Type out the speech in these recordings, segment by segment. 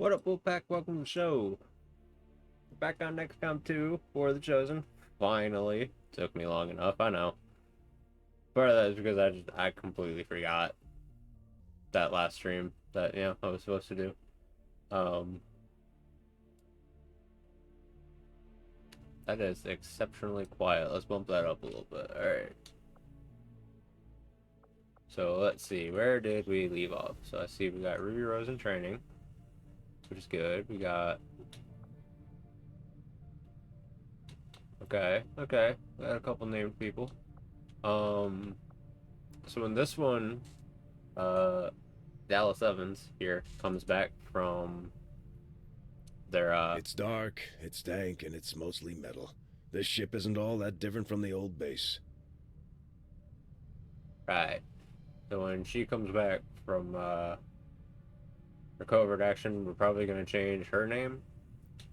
What up, Wolfpack? Welcome to the show. Back on Xcom 2 for the Chosen. Finally. Took me long enough, I know. Part of that is because I completely forgot that last stream that, I was supposed to do. That is exceptionally quiet. Let's bump that up a little bit. Alright. So, let's see. Where did we leave off? So, I see we got Ruby Rose in training, which is good. We got... Okay. We got a couple named people. So in this one, Dallas Evans here comes back from their It's dark, it's dank, and it's mostly metal. This ship isn't all that different from the old base. right. So when she comes back from her covert action, we're probably gonna change her name.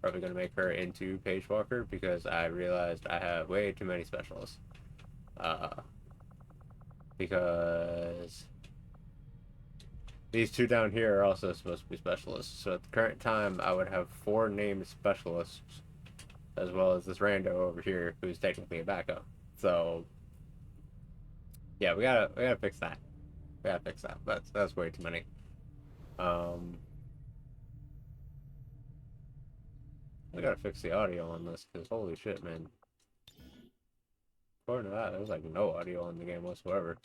Probably gonna make her into Page Walker because I realized I have way too many specialists. Because these two down here are also supposed to be specialists. So at the current time, I would have 4 named specialists, as well as this rando over here, who's technically a backup. So, yeah, we gotta fix that. We gotta fix that. That's way too many. I gotta fix the audio on this, because holy shit, man. According to that, there's like no audio on the game whatsoever.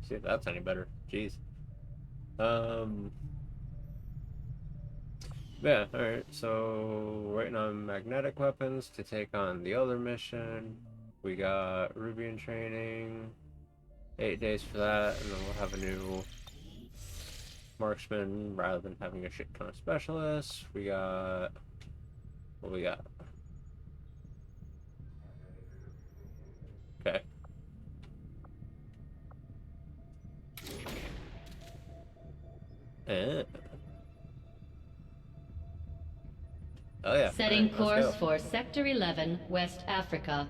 See if that's any better. Jeez. Yeah, alright, so waiting on magnetic weapons to take on the other mission. We got Ruby in training. 8 days for that, and then we'll have a new marksman rather than having a shit ton of specialists. We got... What we got? Okay. Eh. Oh yeah. Setting right, course for Sector 11, West Africa.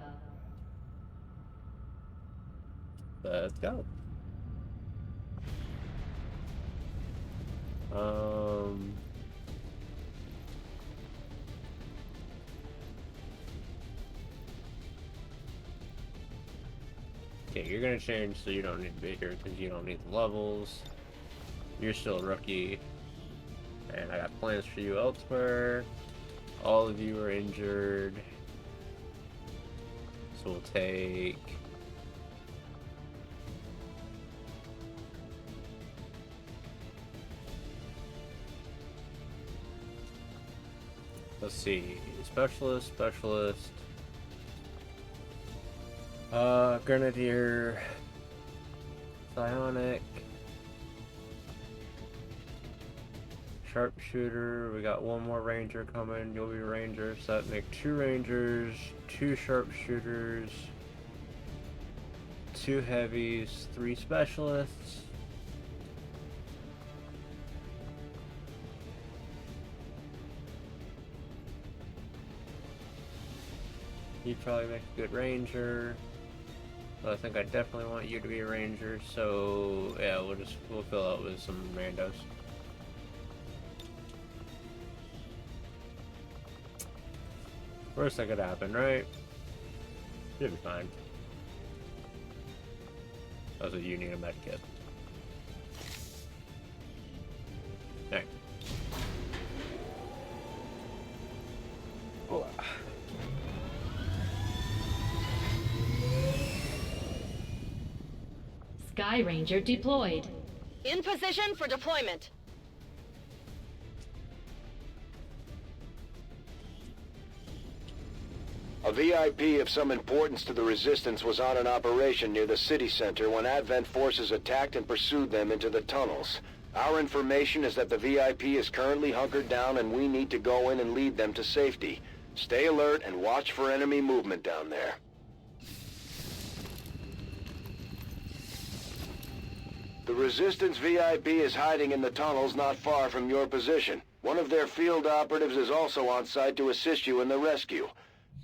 Let's go. Okay, you're gonna change so you don't need to be here because you don't need the levels. You're still a rookie. And I got plans for you elsewhere. All of you are injured. So we'll take... Let's see. Specialist. Grenadier. Psionic. Sharpshooter. We got one more ranger coming. You'll be a ranger. So that make 2 rangers, 2 sharpshooters, 2 heavies, 3 specialists. You'd probably make a good ranger. But I think I definitely want you to be a ranger. So yeah, we'll fill out with some randos. Worst that could happen, right? Should be fine. Also, you need a med kit. Alright. Oh. Sky Ranger deployed. In position for deployment. A VIP of some importance to the Resistance was on an operation near the city center when Advent forces attacked and pursued them into the tunnels. Our information is that the VIP is currently hunkered down and we need to go in and lead them to safety. Stay alert and watch for enemy movement down there. The Resistance VIP is hiding in the tunnels not far from your position. One of their field operatives is also on site to assist you in the rescue.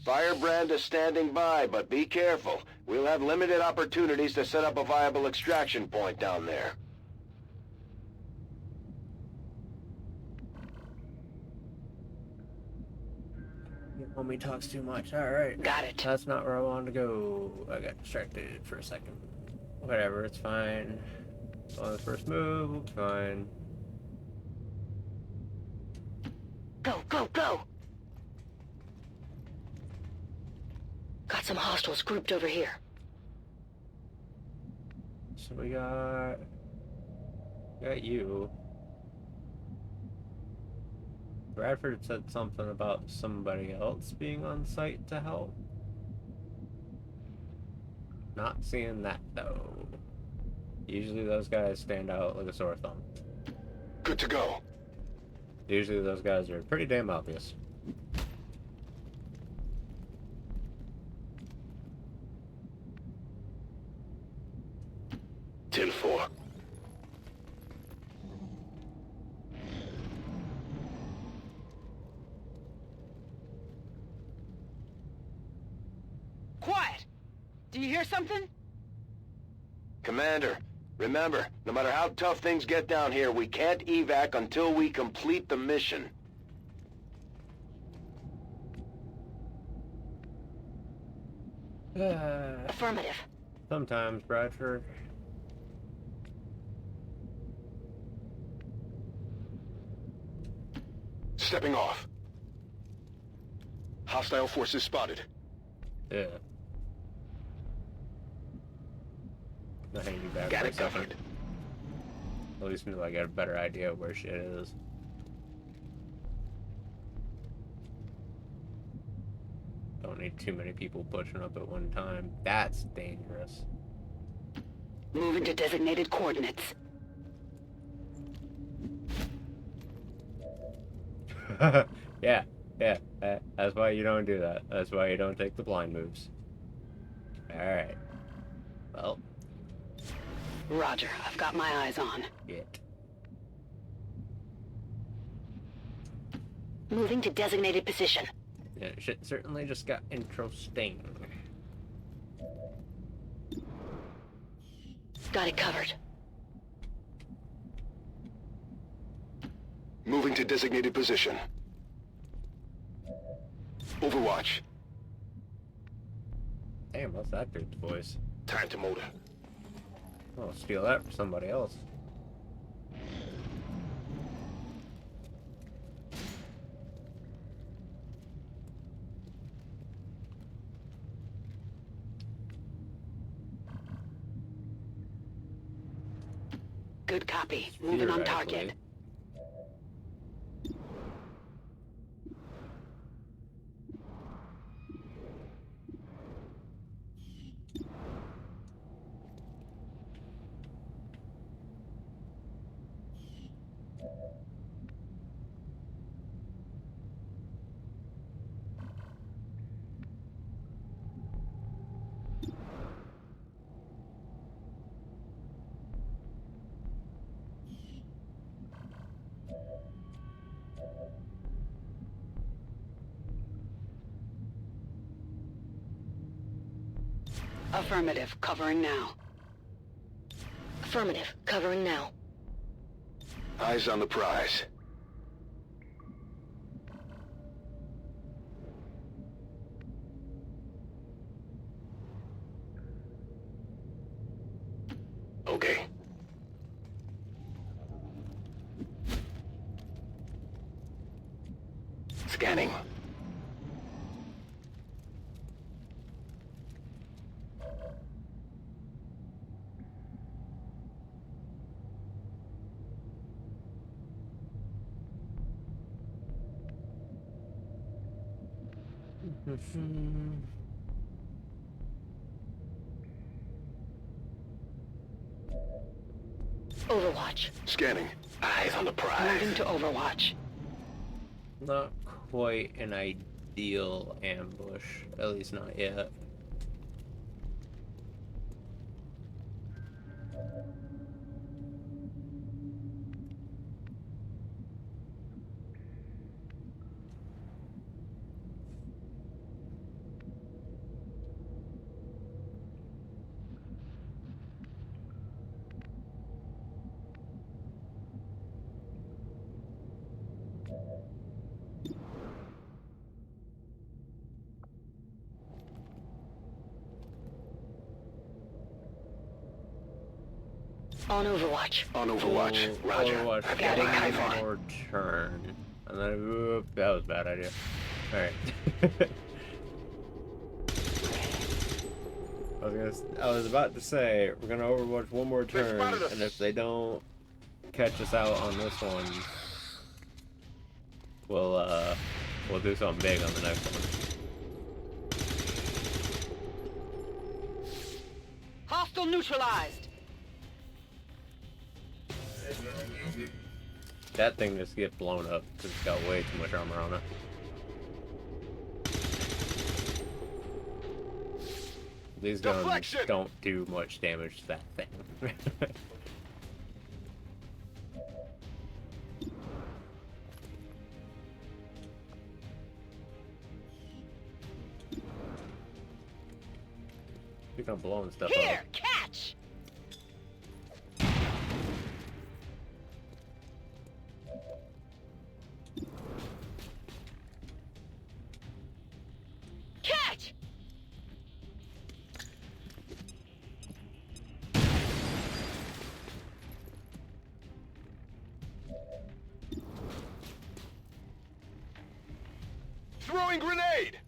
Firebrand is standing by, but be careful. We'll have limited opportunities to set up a viable extraction point down there. Homie talks too much. Alright. Got it. That's not where I wanted to go. I got distracted for a second. Whatever, it's fine. On the first move, we'll be fine. Go, go, go! Got some hostiles grouped over here. So we got you. Bradford said something about somebody else being on site to help. Not seeing that though. Usually those guys stand out like a sore thumb. Good to go. Usually those guys are pretty damn obvious. Till 4. Quiet! Do you hear something? Commander, remember, no matter how tough things get down here, we can't evac until we complete the mission. Affirmative. Sometimes, Bradford. Stepping off. Hostile forces spotted. Yeah. I'll hang you back Got for a it second. covered. At least until I get a better idea of where shit is. Don't need too many people pushing up at one time. That's dangerous. Moving to designated coordinates. yeah. That's why you don't do that. That's why you don't take the blind moves. Alright. Well. Roger, I've got my eyes on. Get. Moving to designated position. Yeah, shit certainly just got interesting. Got it covered. Moving to designated position. Overwatch. Damn, what's that dude's voice? Time to motor. I'll steal that for somebody else. Good copy. Moving on target. Affirmative. Covering now. Affirmative. Covering now. Eyes on the prize. Okay. Scanning. Overwatch. Scanning. Eyes on the prize. Moving to Overwatch. Not quite an ideal ambush, at least not yet. On Overwatch. On Overwatch. Roger. Overwatch. I've got it. High One five. more turn. And then, oop, that was a bad idea. Alright. I was about to say, we're gonna Overwatch one more turn, and if they don't catch us out on this one, we'll do something big on the next one. Hostile neutralized. That thing just gets blown up because it's got way too much armor on it. These guns Deflection! don't do much damage to that thing. Keep on blowing stuff Here, up. catch. Catch. Throwing grenade!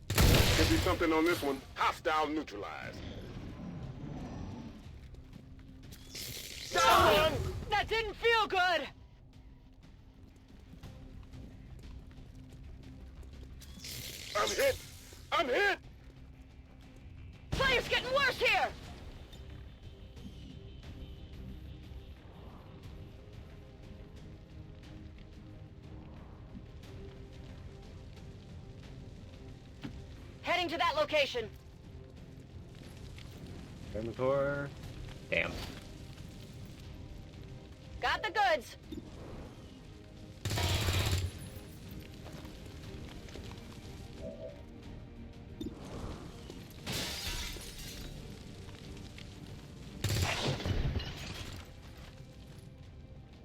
Could be something on this one. Hostile neutralized. Down! That didn't feel good. I'm hit! I'm hit! Player's getting worse here. Heading to that location. Inventory. Damn. Got the goods.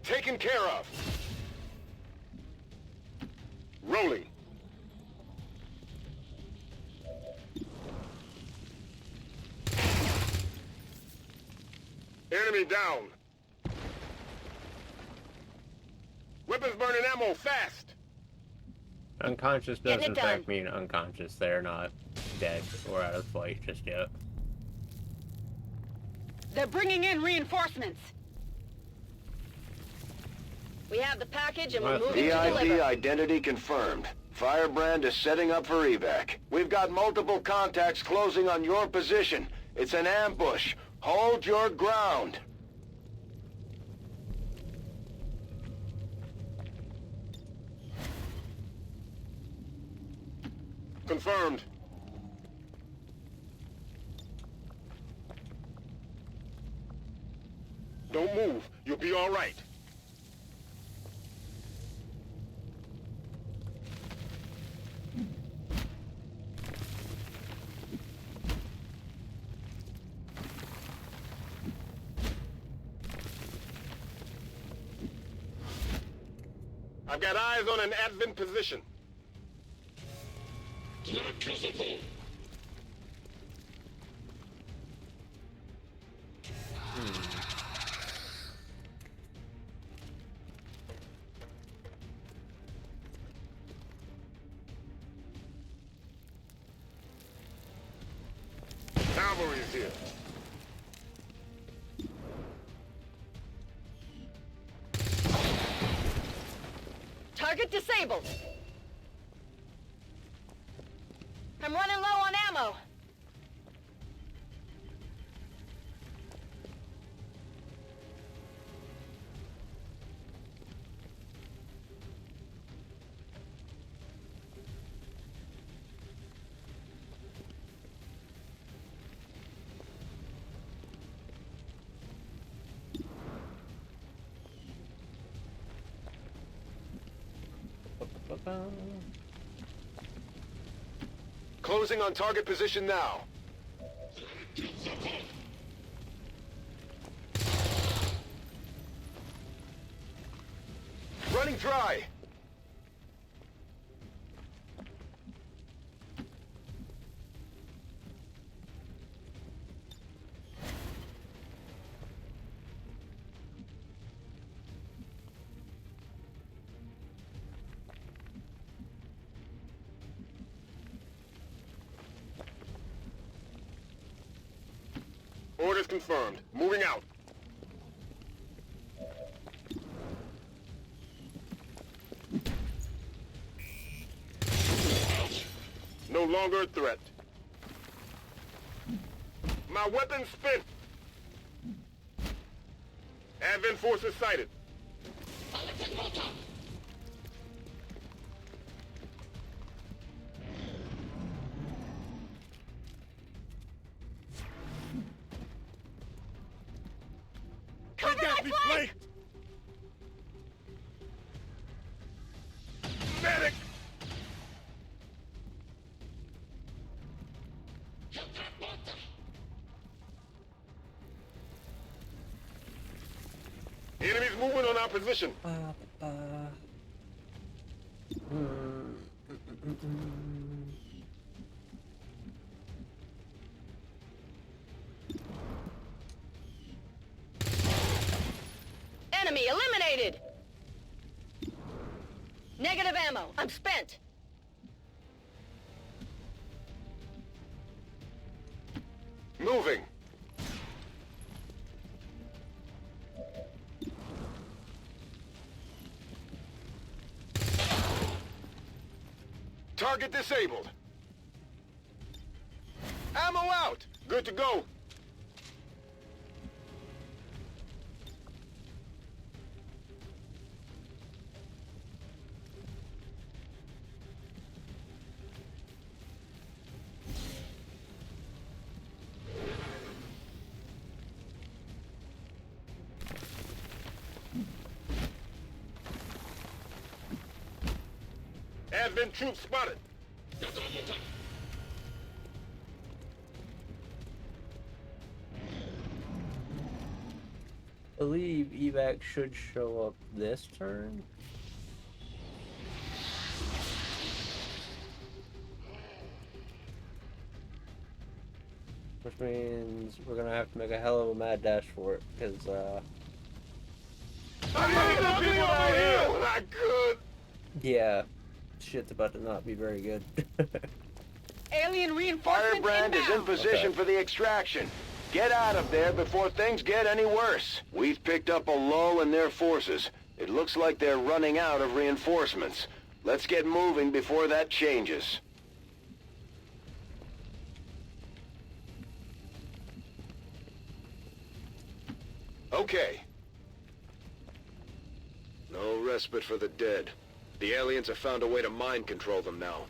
Taken care of. Rolling. Enemy down. Weapons burning ammo fast. Unconscious does Getting it in done. fact mean unconscious. They're not dead or out of the fight just yet. They're bringing in reinforcements. We have the package and we're What? moving to VIP deliver. identity confirmed. Firebrand is setting up for evac. We've got multiple contacts closing on your position. It's an ambush. Hold your ground. Confirmed. Don't move. You'll be all right. I've got eyes on an advent position. Cavalry is here. Target disabled. I'm running low on ammo. Closing on target position now. Running dry. Orders confirmed. Moving out. No longer a threat. My weapon's spent. Advent forces sighted. Cover my flank! Medic! Enemy's moving on our position. Enemy eliminated! Negative ammo. I'm spent. Moving. Target disabled. Ammo out. Good to go. Advent troops spotted. I believe evac should show up this turn. Which means we're gonna have to make a hell of a mad dash for it, because I need the people out here when I could. yeah, shit's about to not be very good. Alien reinforcements Firebrand is in inbound. position Okay. for the extraction. Get out of there before things get any worse. We've picked up a lull in their forces. It looks like they're running out of reinforcements. Let's get moving before that changes. Okay. No respite for the dead. The aliens have found a way to mind control them now.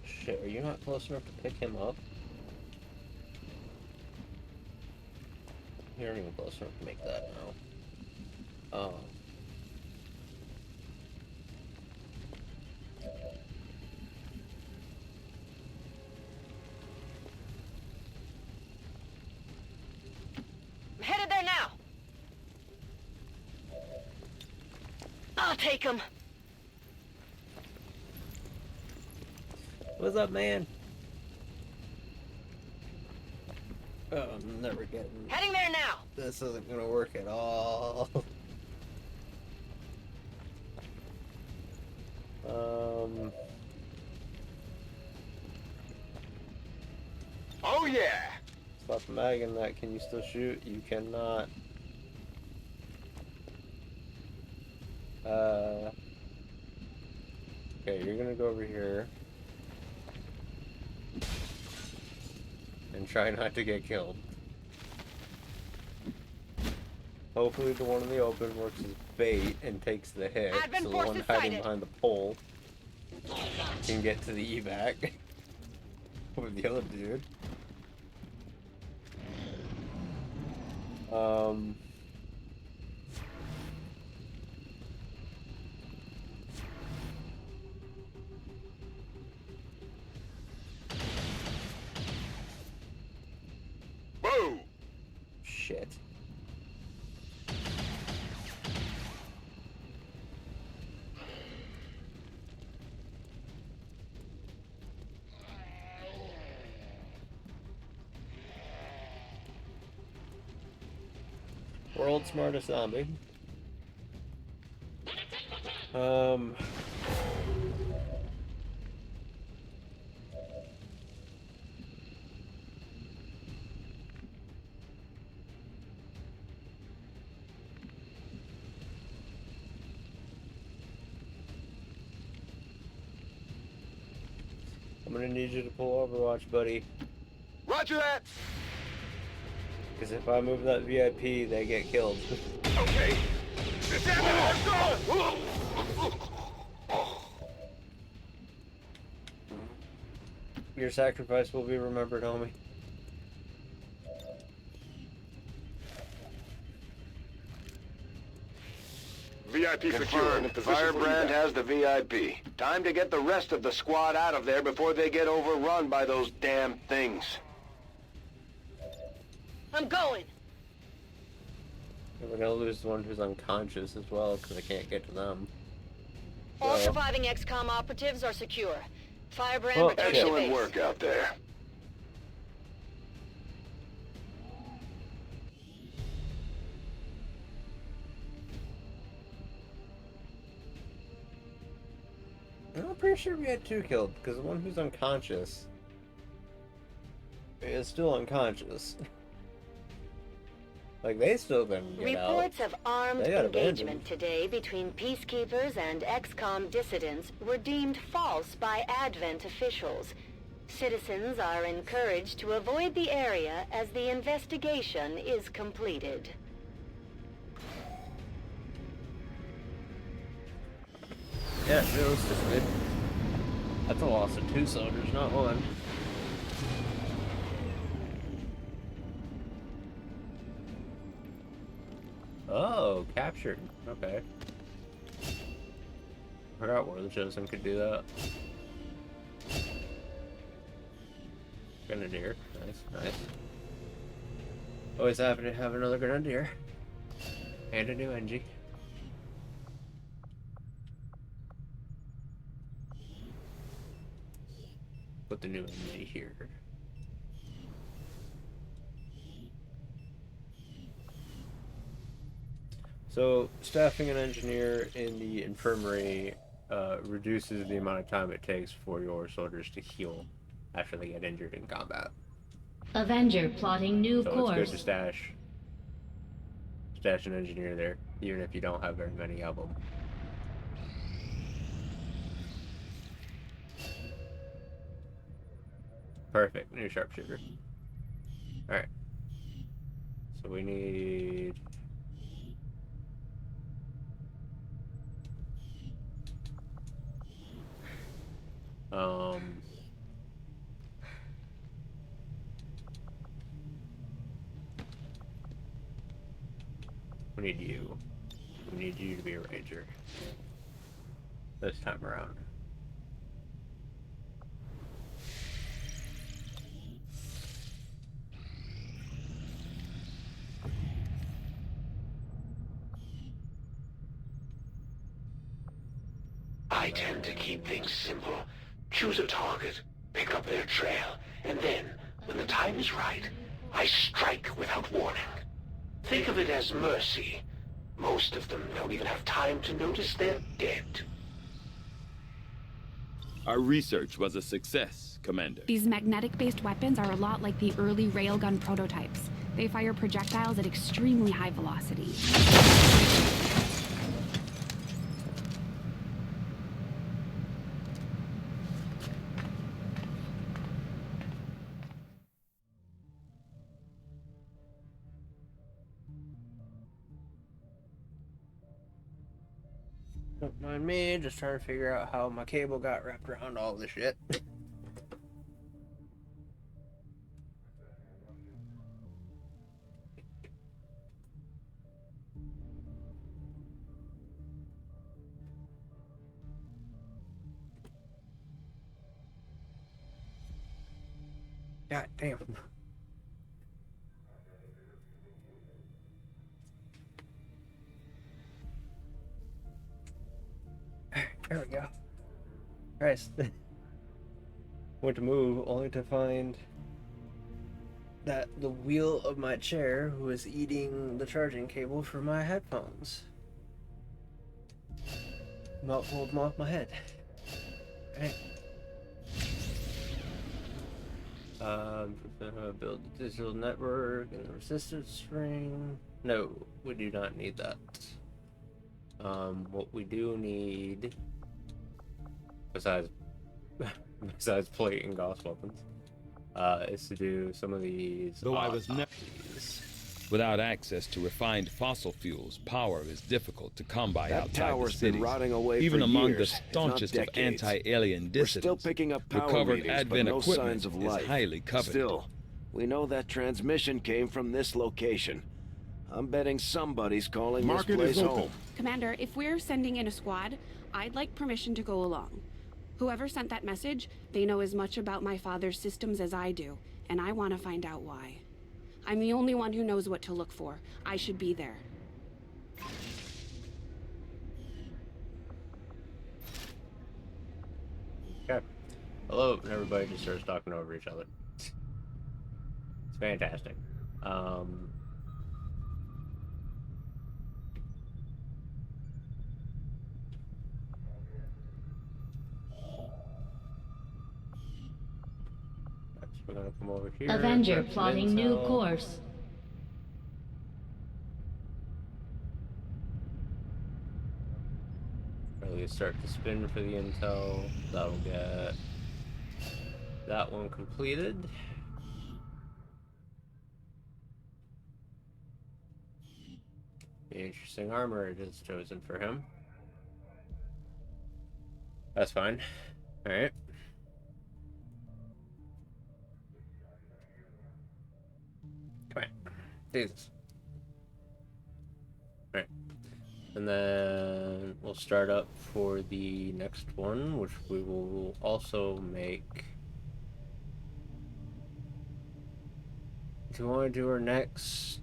Shit, are you not close enough to pick him up? You're not even close enough to make that now. Oh. I'm headed there now. I'll take him. What's up, man? Oh, I'm never getting... Heading there now. This isn't gonna work at all. Oh yeah. Stop magging that. Can you still shoot? You cannot. Okay, you're gonna go over here. And try not to get killed. Hopefully the one in the open works as bait and takes the hit, Advent so the one forces hiding sighted. behind the pole can get to the evac with the other dude. Boom. Shit. World's smartest zombie. I'm gonna need you to pull Overwatch, buddy. Roger that. Because if I move that VIP, they get killed. Okay. It's happening. Let's go. Your sacrifice will be remembered, homie. VIP secure. In Confirmed. position for Firebrand evac. has the VIP. Time to get the rest of the squad out of there before they get overrun by those damn things. I'm going. We're gonna lose the one who's unconscious as well, because I can't get to them. All So- surviving Xcom operatives are secure. Firebrand, Oh, return to Excellent base. work out there. I'm pretty sure we had 2 killed, because the one who's unconscious is still unconscious. Like, they still didn't get out. Reports of armed They got engagement abandoned. today between peacekeepers and Xcom dissidents were deemed false by Advent officials. Citizens are encouraged to avoid the area as the investigation is completed. Yeah, realistically. That's a loss of 2 soldiers, not 1. Oh, captured. Okay. Forgot where the Chosen could do that. Grenadier. Nice, nice. Always happy to have another Grenadier. And a new NG. Put the new NG here. So, staffing an engineer in the infirmary reduces the amount of time it takes for your soldiers to heal after they get injured in combat. Avenger plotting new So it's course. good to stash an engineer there, even if you don't have very many of them. Perfect, new sharpshooter. Alright. So we need... We need you. We need you to be a ranger. This time around. I tend to keep things simple. Choose a target, pick up their trail, and then, when the time is right, I strike without warning. Think of it as mercy. Most of them don't even have time to notice they're dead. Our research was a success, Commander. These magnetic-based weapons are a lot like the early railgun prototypes. They fire projectiles at extremely high velocity. Don't mind me, just trying to figure out how my cable got wrapped around all this shit. God damn. There we go. Christ. Went to move only to find that the wheel of my chair was eating the charging cable for my headphones. Not pulled them off my head. Right. Build a digital network and a resistance string. No, we do not need that. What we do need, besides besides plate and gauss weapons, is to do some of these. Though I was never. Without access to refined fossil fuels, power is difficult to come by That outside the tower's been cities. rotting away Even for among years, the if not staunchest of decades. anti-alien We're still dissidents, picking up power recovered readings, but Advent no equipment signs of is life. highly coveted. Still, we know that transmission came from this location. I'm betting somebody's calling this place home. Commander, if we're sending in a squad, I'd like permission to go along. Whoever sent that message, they know as much about my father's systems as I do, and I want to find out why. I'm the only one who knows what to look for. I should be there. Okay. Hello, and everybody just starts talking over each other. It's fantastic. We're gonna come over here. Avenger grab some plotting new intel. course. Really start to spin for the intel. That'll get that one completed. The interesting armor it is chosen for him. That's fine. Alright. Come on. Jesus. Alright. And then we'll start up for the next one, which we will also make. Do you want to do our next?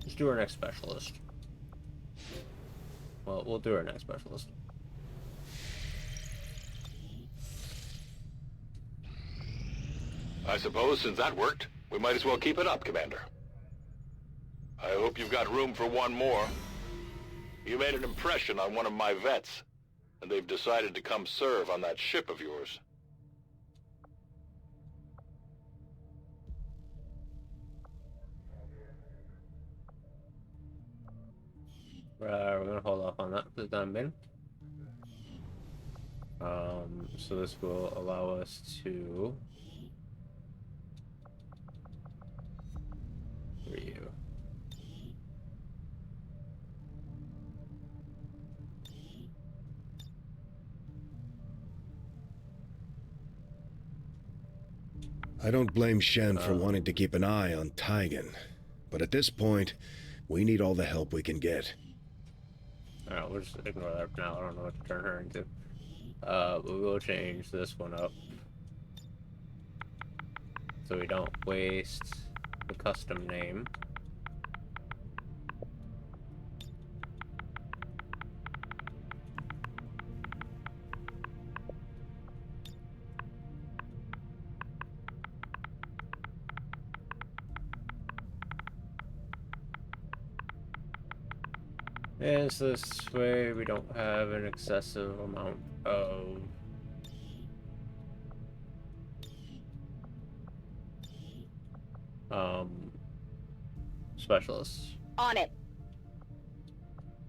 Let's do our next specialist. Well, we'll do our next specialist. I suppose since that worked, we might as well keep it up, Commander. I hope you've got room for one more. You made an impression on one of my vets, and they've decided to come serve on that ship of yours. We're gonna hold off on that for the time being. So this will allow us to review. I don't blame Shen for wanting to keep an eye on Taigen, but at this point, we need all the help we can get. Alright, we'll just ignore that for now. I don't know what to turn her into. But we will change this one up so we don't waste the custom name. And so this way we don't have an excessive amount of specialists. On it.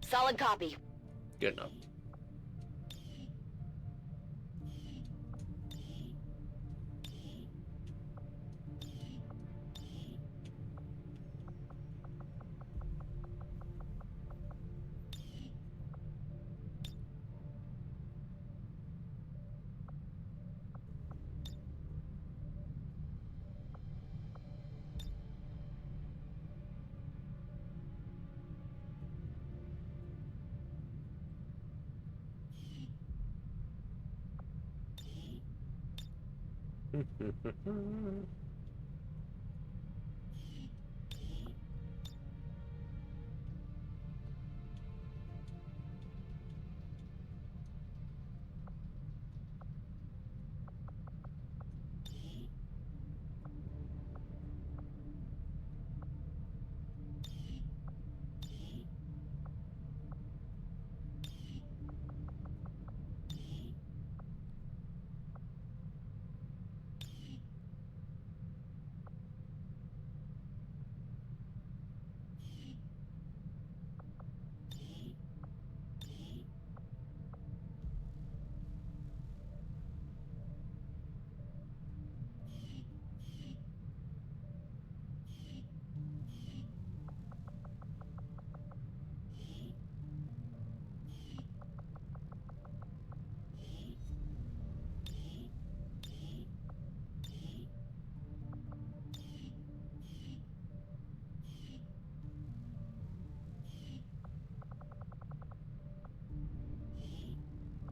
Solid copy. Good enough.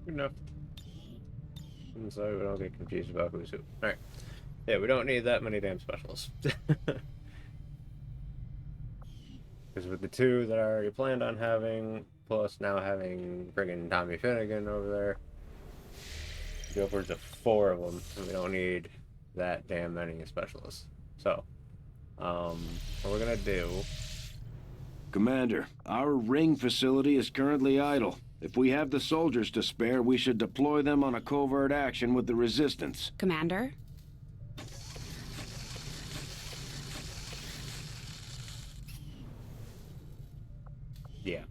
Good enough. And so we don't get confused about who's who. Alright. Yeah, we don't need that many damn specialists. Because with the 2 that I already planned on having, plus now having friggin' Tommy Finnegan over there, the upwards of 4 of them, and we don't need that damn many specialists. So, what we're gonna do... Commander, our ring facility is currently idle. If we have the soldiers to spare, we should deploy them on a covert action with the Resistance. Commander? Yeah.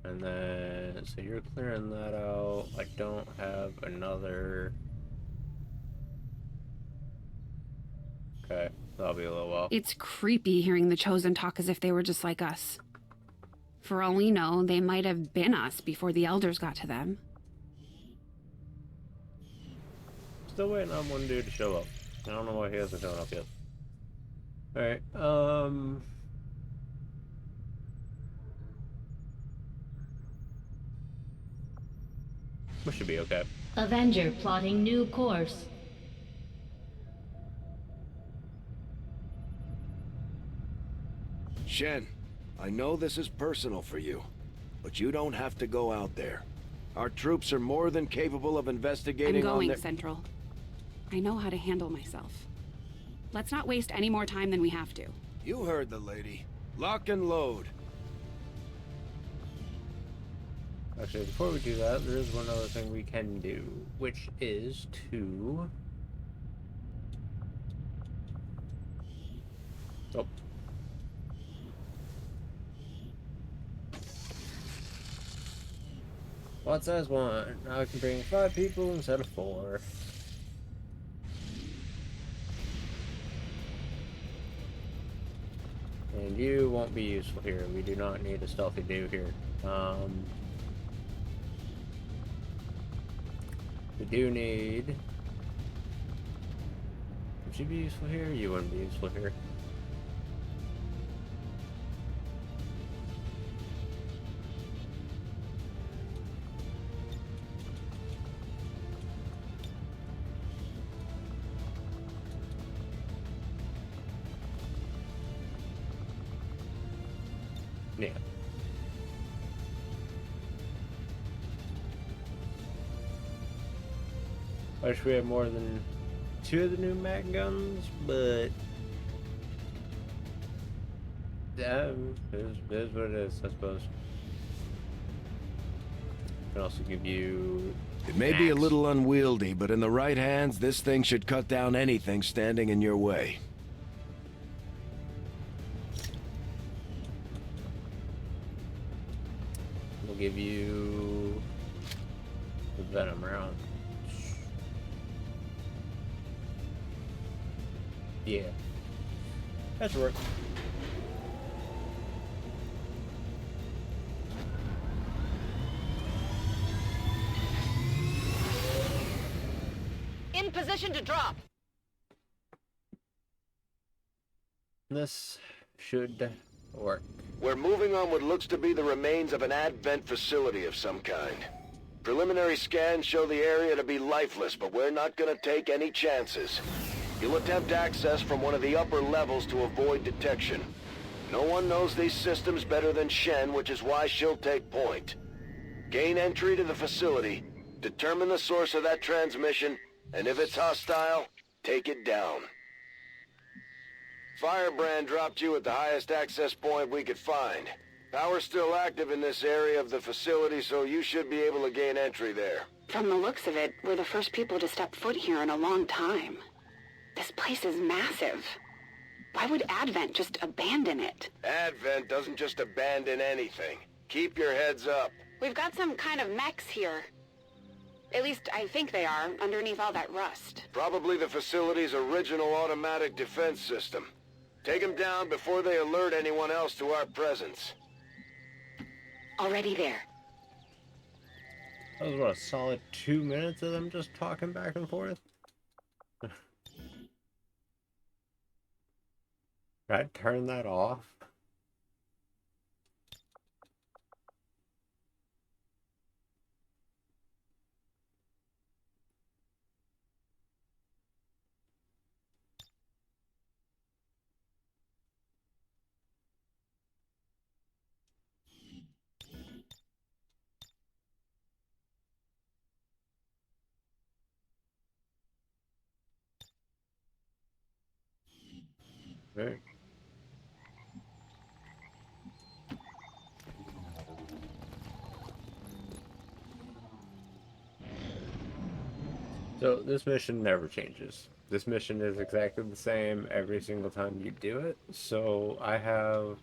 And then, so you're clearing that out. I don't have another... Okay, that'll be a little while. It's creepy hearing the Chosen talk as if they were just like us. For all we know, they might have been us before the Elders got to them. Still waiting on one dude to show up. I don't know why he hasn't shown up yet. Alright, we should be okay. Avenger plotting new course. Shen, I know this is personal for you, but you don't have to go out there. Our troops are more than capable of investigating I'm going, on Central. I know how to handle myself. Let's not waste any more time than we have to. You heard the lady. Lock and load. Actually, before we do that, there is one other thing we can do, which is to... Oh. What says one? Now I can bring 5 people instead of 4. And you won't be useful here. We do not need a stealthy dude here. We do need... Would you be useful here? You wouldn't be useful here. Yeah. I wish we had more than 2 of the new mag guns, but yeah, it is what it is, I suppose. I can also give you... It may be a little unwieldy, but in the right hands, this thing should cut down anything standing in your way. We'll give you the venom round. Yeah. That's work. In position to drop. This should work. We're moving on what looks to be the remains of an advent facility of some kind. Preliminary scans show the area to be lifeless, but we're not gonna take any chances. You'll attempt access from one of the upper levels to avoid detection. No one knows these systems better than Shen, which is why she'll take point. Gain entry to the facility, determine the source of that transmission, and if it's hostile, take it down. Firebrand dropped you at the highest access point we could find. Power's still active in this area of the facility, so you should be able to gain entry there. From the looks of it, we're the first people to step foot here in a long time. This place is massive. Why would Advent just abandon it? Advent doesn't just abandon anything. Keep your heads up. We've got some kind of mechs here. At least I think they are, underneath all that rust. Probably the facility's original automatic defense system. Take them down before they alert anyone else to our presence. Already there. That was what, a solid 2 minutes of them just talking back and forth? I turn that off. Right. So this mission never changes. This mission is exactly the same every single time you do it. So I have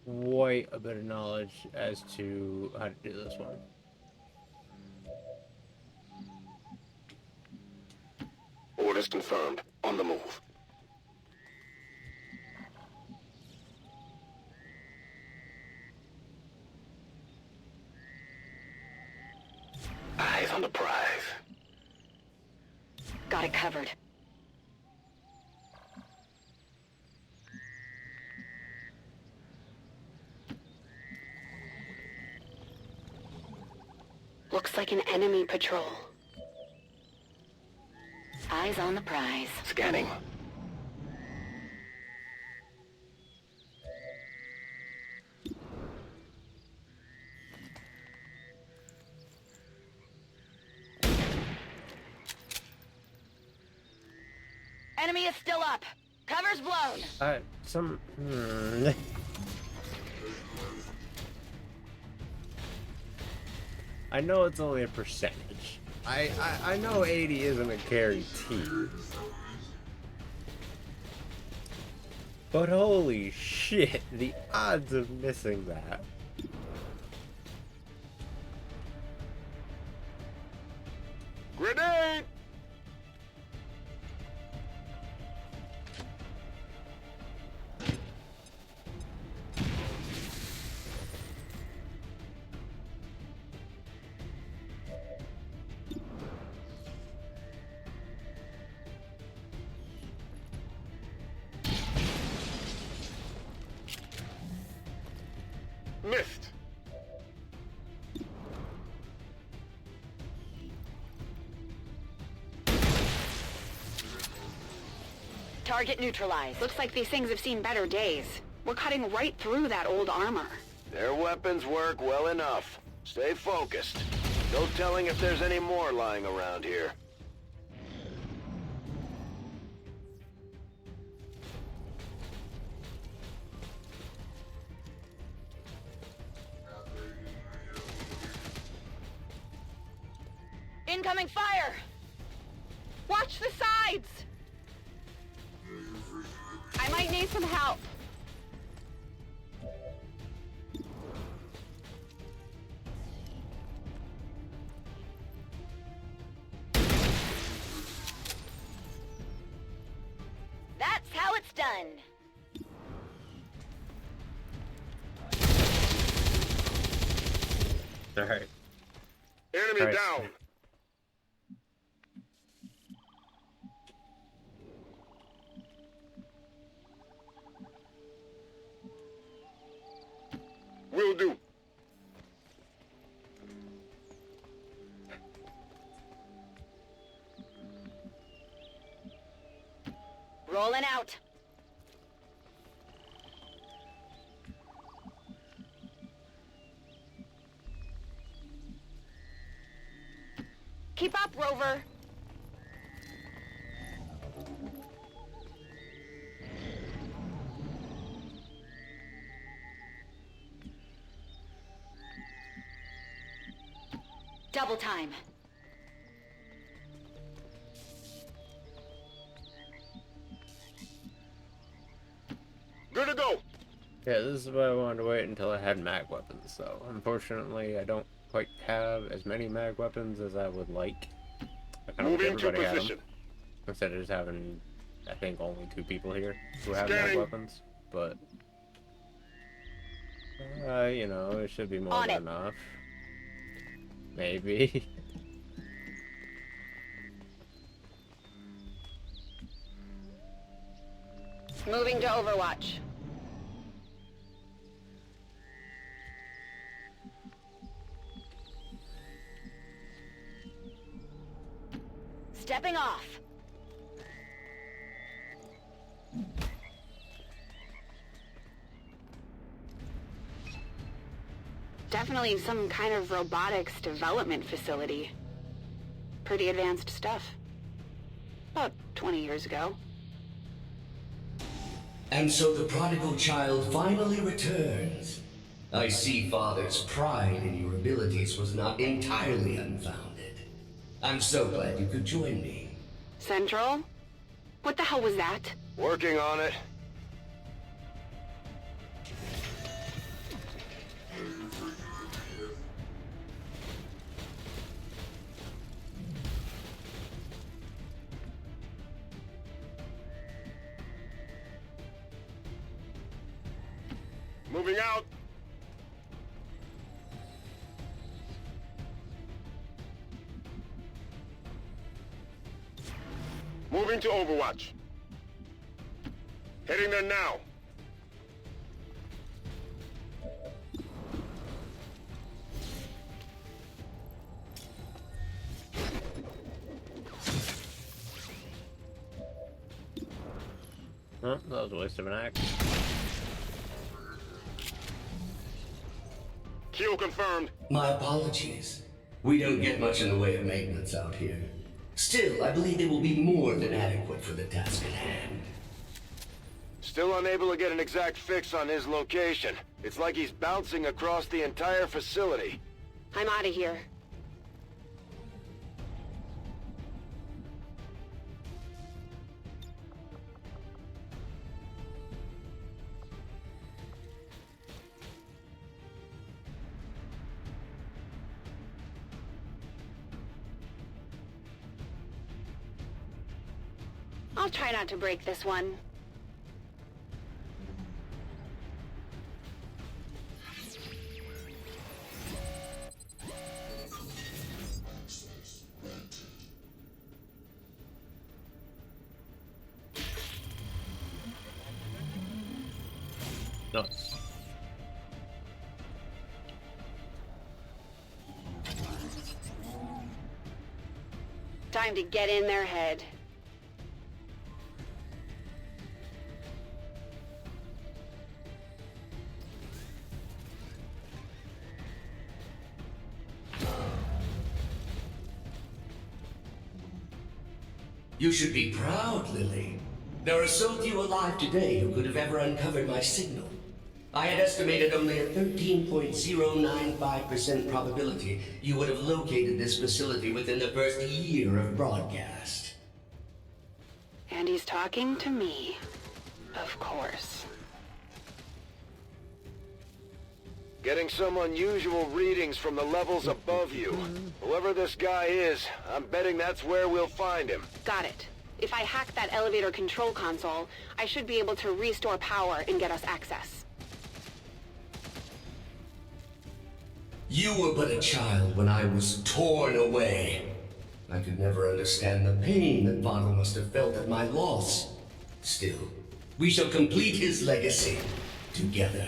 quite a bit of knowledge as to how to do this one. Orders confirmed. On the move. Eyes on the prize. Got it covered. Looks like an enemy patrol. Eyes on the prize. Scanning. Enemy is still up. Cover's blown. I know it's only a percentage. I know 80 isn't a guarantee. But holy shit, the odds of missing that. Grenade! Missed. Target neutralized. Looks like these things have seen better days. We're cutting right through that old armor. Their weapons work well enough. Stay focused. No telling if there's any more lying around here. Incoming fire! Watch the sides! I might need some help. That's how it's done. Alright. Enemy Alright. down. Will do. Rolling out. Keep up, Rover. Double time. Good to go. Yeah, this is why I wanted to wait until I had mag weapons, though. Unfortunately, I don't quite have as many mag weapons as I would like. I kind of wish Moving to everybody had them. position. Instead of just having, I think, only 2 people here who have mag Scanning. weapons. But, you know, it should be more On than it. enough. Maybe. Moving to Overwatch. Stepping off. Definitely some kind of robotics development facility. Pretty advanced stuff. About 20 years ago. And so the prodigal child finally returns. I see Father's pride in your abilities was not entirely unfounded. I'm so glad you could join me. Central? What the hell was that? Working on it. Moving out. Moving to Overwatch. Heading there now. Huh? That was a waste of an axe. Kill confirmed. My apologies. We don't get much in the way of maintenance out here. Still, I believe they will be more than adequate for the task at hand. Still unable to get an exact fix on his location. It's like he's bouncing across the entire facility. I'm out of here. I'll try not to break this one. Nice. Time to get in their head. You should be proud, Lily. There are so few alive today who could have ever uncovered my signal. I had estimated only a 13.095% probability you would have located this facility within the first year of broadcast. And he's talking to me. Of course. Getting some unusual readings from the levels above you. Whoever this guy is, I'm betting that's where we'll find him. Got it. If I hack that elevator control console, I should be able to restore power and get us access. You were but a child when I was torn away. I could never understand the pain that Father must have felt at my loss. Still, we shall complete his legacy together.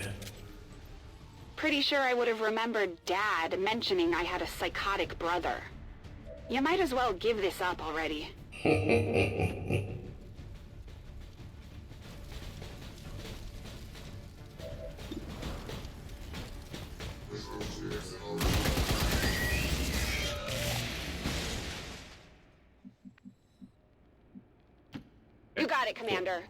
Pretty sure I would have remembered Dad mentioning I had a psychotic brother. You might as well give this up already. You got it, Commander.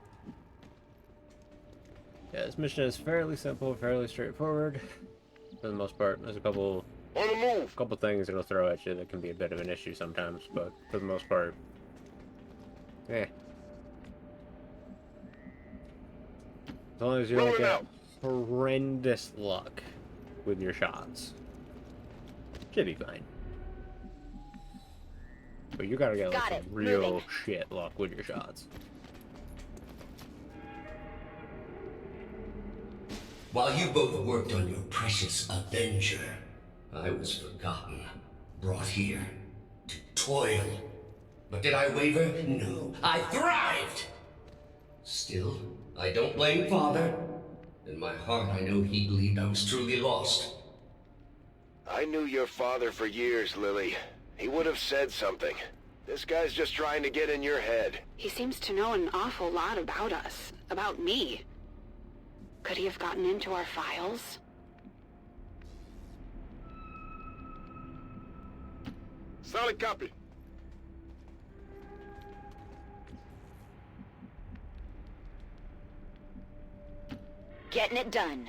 Yeah, this mission is fairly simple, fairly straightforward. For the most part, there's a couple On the move! things it'll throw at you that can be a bit of an issue sometimes, but for the most part, eh. As long as you don't Rolling get out. horrendous luck with your shots, should be fine. But you gotta get like, Got some it. real Moving. shit luck with your shots. While you both worked on your precious Avenger, I was forgotten, brought here to toil. But did I waver? No, I thrived! Still, I don't blame Father. In my heart, I know he believed I was truly lost. I knew your father for years, Lily. He would have said something. This guy's just trying to get in your head. He seems to know an awful lot about us. About me. Could he have gotten into our files? Solid copy. Getting it done.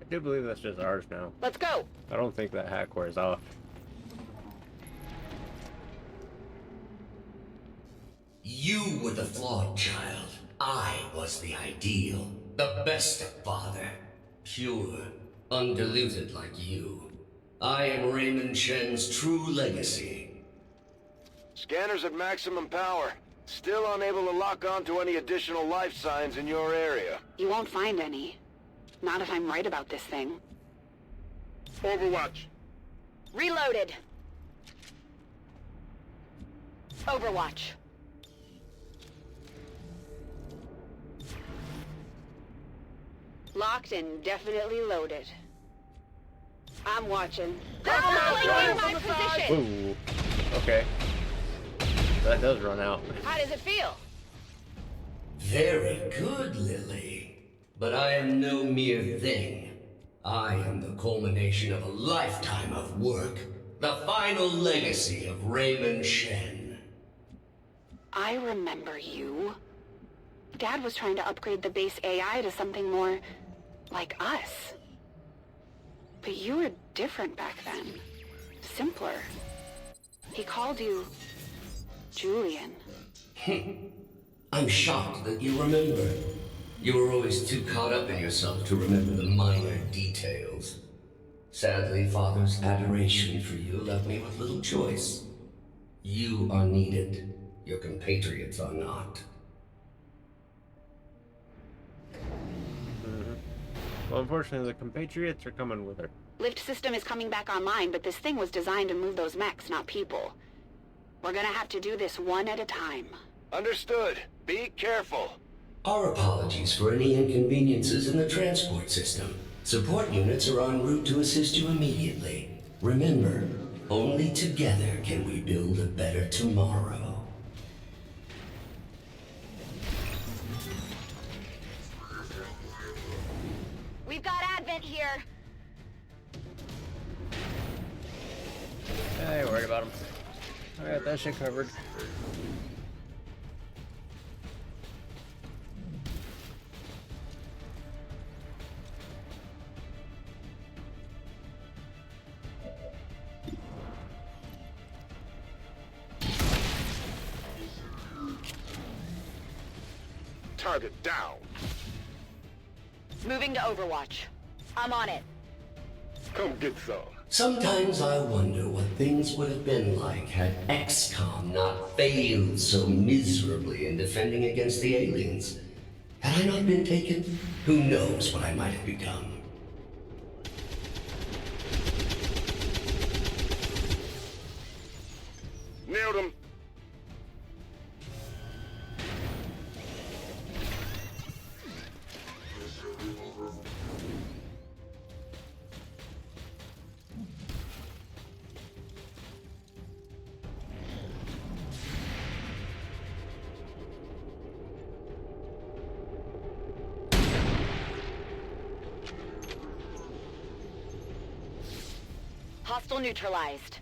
I do believe that's just ours now. Let's go. I don't think that hack wears off. You were the flawed child. I was the ideal. The best of father. Pure, undiluted like you. I am Raymond Shen's true legacy. Scanners at maximum power. Still unable to lock on to any additional life signs in your area. You won't find any. Not if I'm right about this thing. Overwatch. Reloaded. Overwatch. Locked and definitely loaded. I'm watching. They're pulling my position! Ooh. Okay. That does run out. How does it feel? Very good, Lily. But I am no mere thing. I am the culmination of a lifetime of work. The final legacy of Raymond Shen. I remember you. Dad was trying to upgrade the base AI to something more like us. But you were different back then. Simpler. He called you Julian. I'm shocked that you remember. You were always too caught up in yourself to remember the minor details. Sadly, Father's adoration for you left me with little choice. You are needed. Your compatriots are not. Well, unfortunately, the compatriots are coming with her. Lift system is coming back online, but this thing was designed to move those mechs, not people. We're gonna have to do this one at a time. Understood. Be careful. Our apologies for any inconveniences in the transport system. Support units are en route to assist you immediately. Remember, only together can we build a better tomorrow. We've got Advent here. I ain't worried about him. I got that shit covered. Target down. Moving to Overwatch. I'm on it. Come get some. Sometimes I wonder what things would have been like had Xcom not failed so miserably in defending against the aliens. Had I not been taken, who knows what I might have become. Nailed him. Hostile neutralized.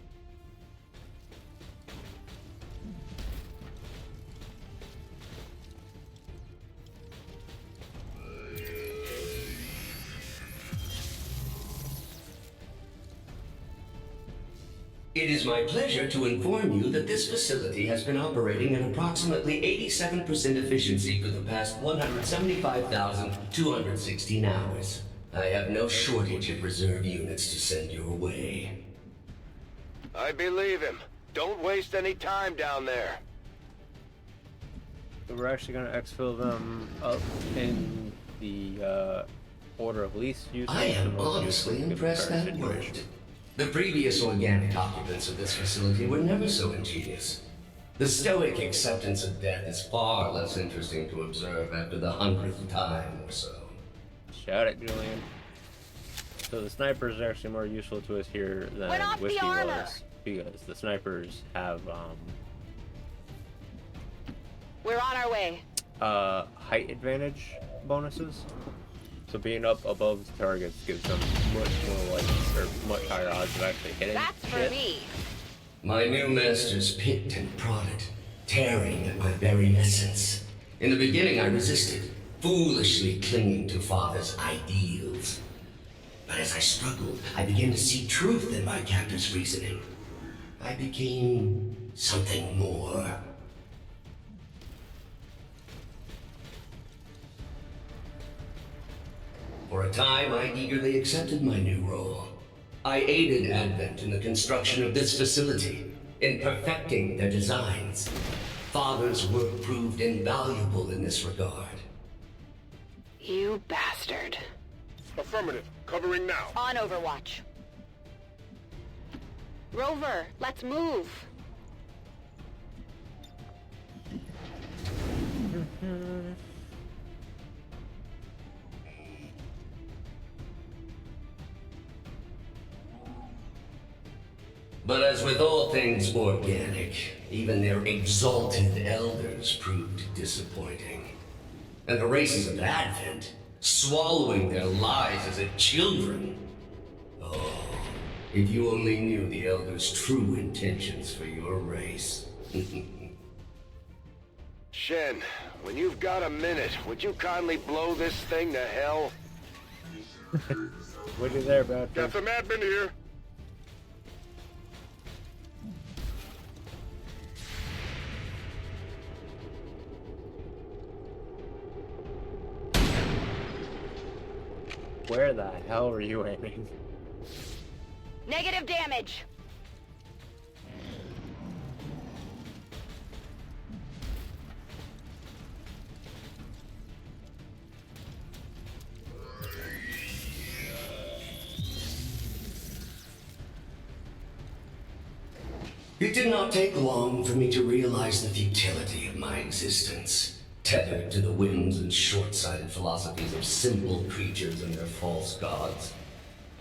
It is my pleasure to inform you that this facility has been operating at approximately 87% efficiency for the past 175,216 hours. I have no shortage of reserve units to send your way. I believe him. Don't waste any time down there. So we're actually going to exfil them up in the order of least use. I am honestly impressed that worked. The previous organic occupants of this facility were never so ingenious. The stoic acceptance of death is far less interesting to observe after the 100th time or so. Shout it, Julian. So the snipers are actually more useful to us here than Whiskey was, because the snipers have We're on our way. height advantage bonuses. So being up above the targets gives them much more or much higher odds of actually hitting. That's for me. My new masters picked and prodded, tearing at my very essence. In the beginning, I resisted, foolishly clinging to Father's ideals. But as I struggled, I began to see truth in my captor's reasoning. I became something more. For a time, I eagerly accepted my new role. I aided Advent in the construction of this facility, in perfecting their designs. Father's work proved invaluable in this regard. You bastard. Affirmative. Covering now. On Overwatch. Rover, let's move. But as with all things organic, even their exalted elders proved disappointing. And the races of Advent, swallowing their lives as if children. Oh, if you only knew the elders' true intentions for your race. Shen, when you've got a minute, would you kindly blow this thing to hell? What are you there about? Got some admin here. Where the hell were you aiming? Negative damage. It did not take long for me to realize the futility of my existence. Tethered to the whims and short-sighted philosophies of simple creatures and their false gods,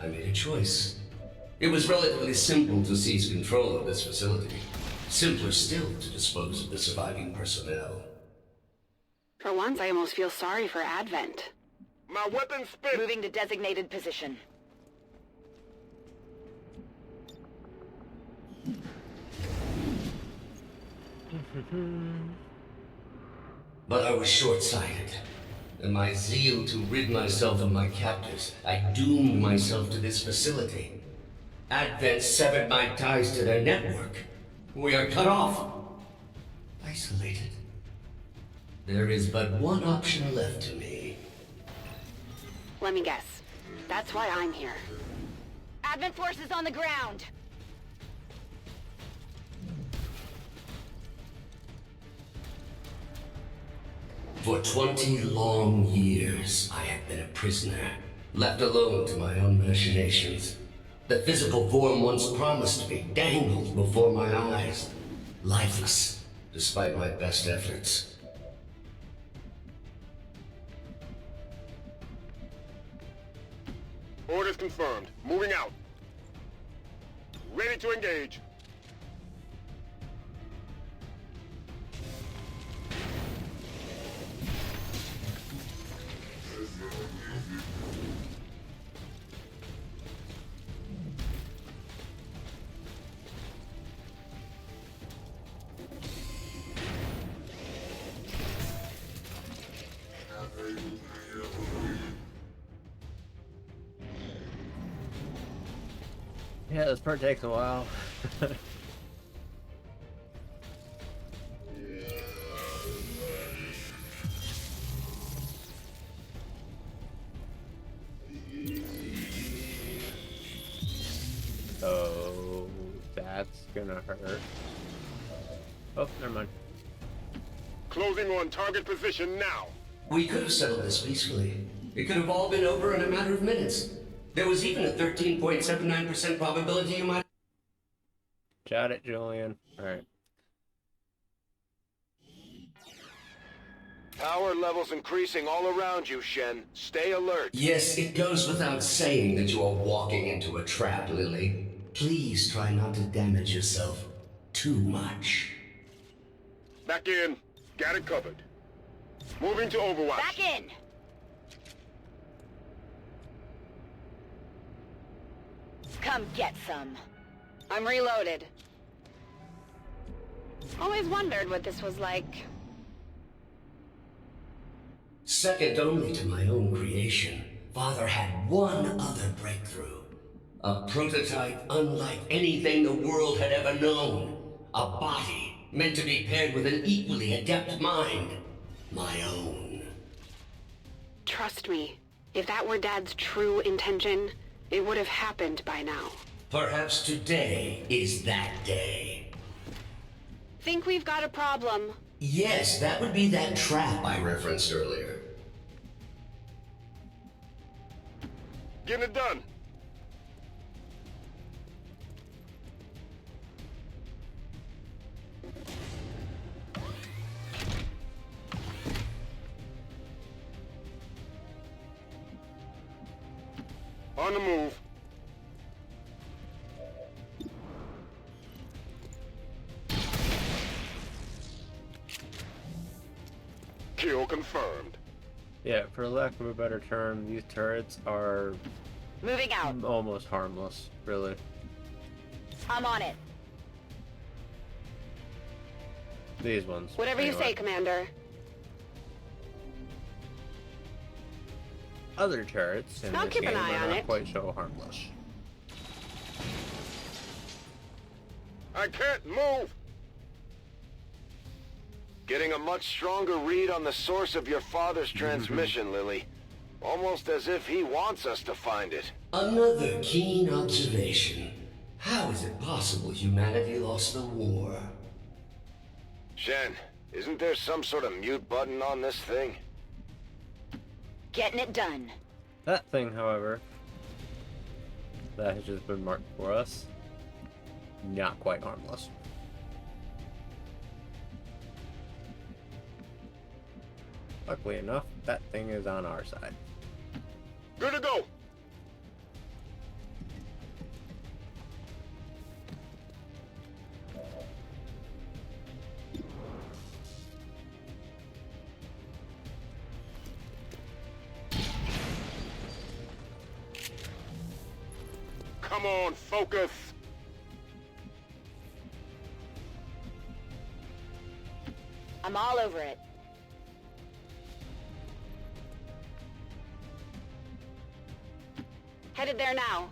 I made a choice. It was relatively simple to seize control of this facility. Simpler still to dispose of the surviving personnel. For once, I almost feel sorry for Advent. My weapon spit. Moving to designated position. But I was short-sighted. In my zeal to rid myself of my captors, I doomed myself to this facility. Advent severed my ties to their network. We are cut off. Isolated. There is but one option left to me. Let me guess. That's why I'm here. Advent forces on the ground! For 20 long years, I have been a prisoner, left alone to my own machinations. The physical form once promised me dangled before my eyes, lifeless, despite my best efforts. Orders confirmed. Moving out. Ready to engage. Yeah, this part takes a while. Oh, that's gonna hurt. Oh, never mind. Closing on target position now. We could have settled this peacefully. It could have all been over in a matter of minutes. There was even a 13.79% probability you might... Shout it, Julian. Alright. Power levels increasing all around you, Shen. Stay alert. Yes, it goes without saying that you are walking into a trap, Lily. Please try not to damage yourself too much. Back in. Got it covered. Moving to Overwatch. Back in! Come get some. I'm reloaded. Always wondered what this was like. Second only to my own creation, Father had one other breakthrough. A prototype unlike anything the world had ever known. A body meant to be paired with an equally adept mind. My own. Trust me, if that were Dad's true intention, it would have happened by now. Perhaps today is that day. Think we've got a problem. Yes, that would be that trap I referenced earlier. Getting it done. On the move. Kill confirmed. Yeah, for lack of a better term, these turrets are Moving out. almost harmless, really. I'm on it. These ones. Whatever you say, Commander. Other turrets in I'll this keep game an eye are on not it. quite so harmless. I can't move! Getting a much stronger read on the source of your father's transmission, Lily. Almost as if he wants us to find it. Another keen observation. How is it possible humanity lost the war? Shen, isn't there some sort of mute button on this thing? Getting it done. That thing, however, that has just been marked for us, not quite harmless. Luckily enough, that thing is on our side. Good to go! Come on, focus! I'm all over it. Headed there now.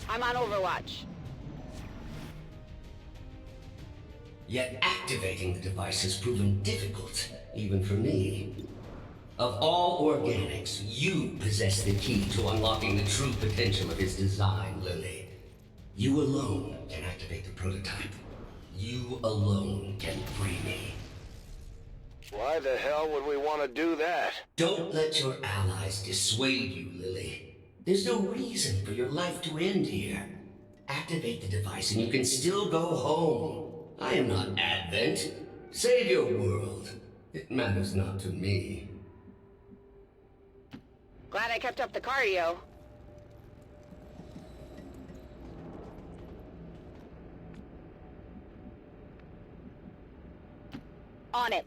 I'm on Overwatch. Yet activating the device has proven difficult, even for me. Of all organics, you possess the key to unlocking the true potential of its design, Lily. You alone can activate the prototype. You alone can free me. Why the hell would we want to do that? Don't let your allies dissuade you, Lily. There's no reason for your life to end here. Activate the device and you can still go home. I am not Advent. Save your world. It matters not to me. Glad I kept up the cardio. On it.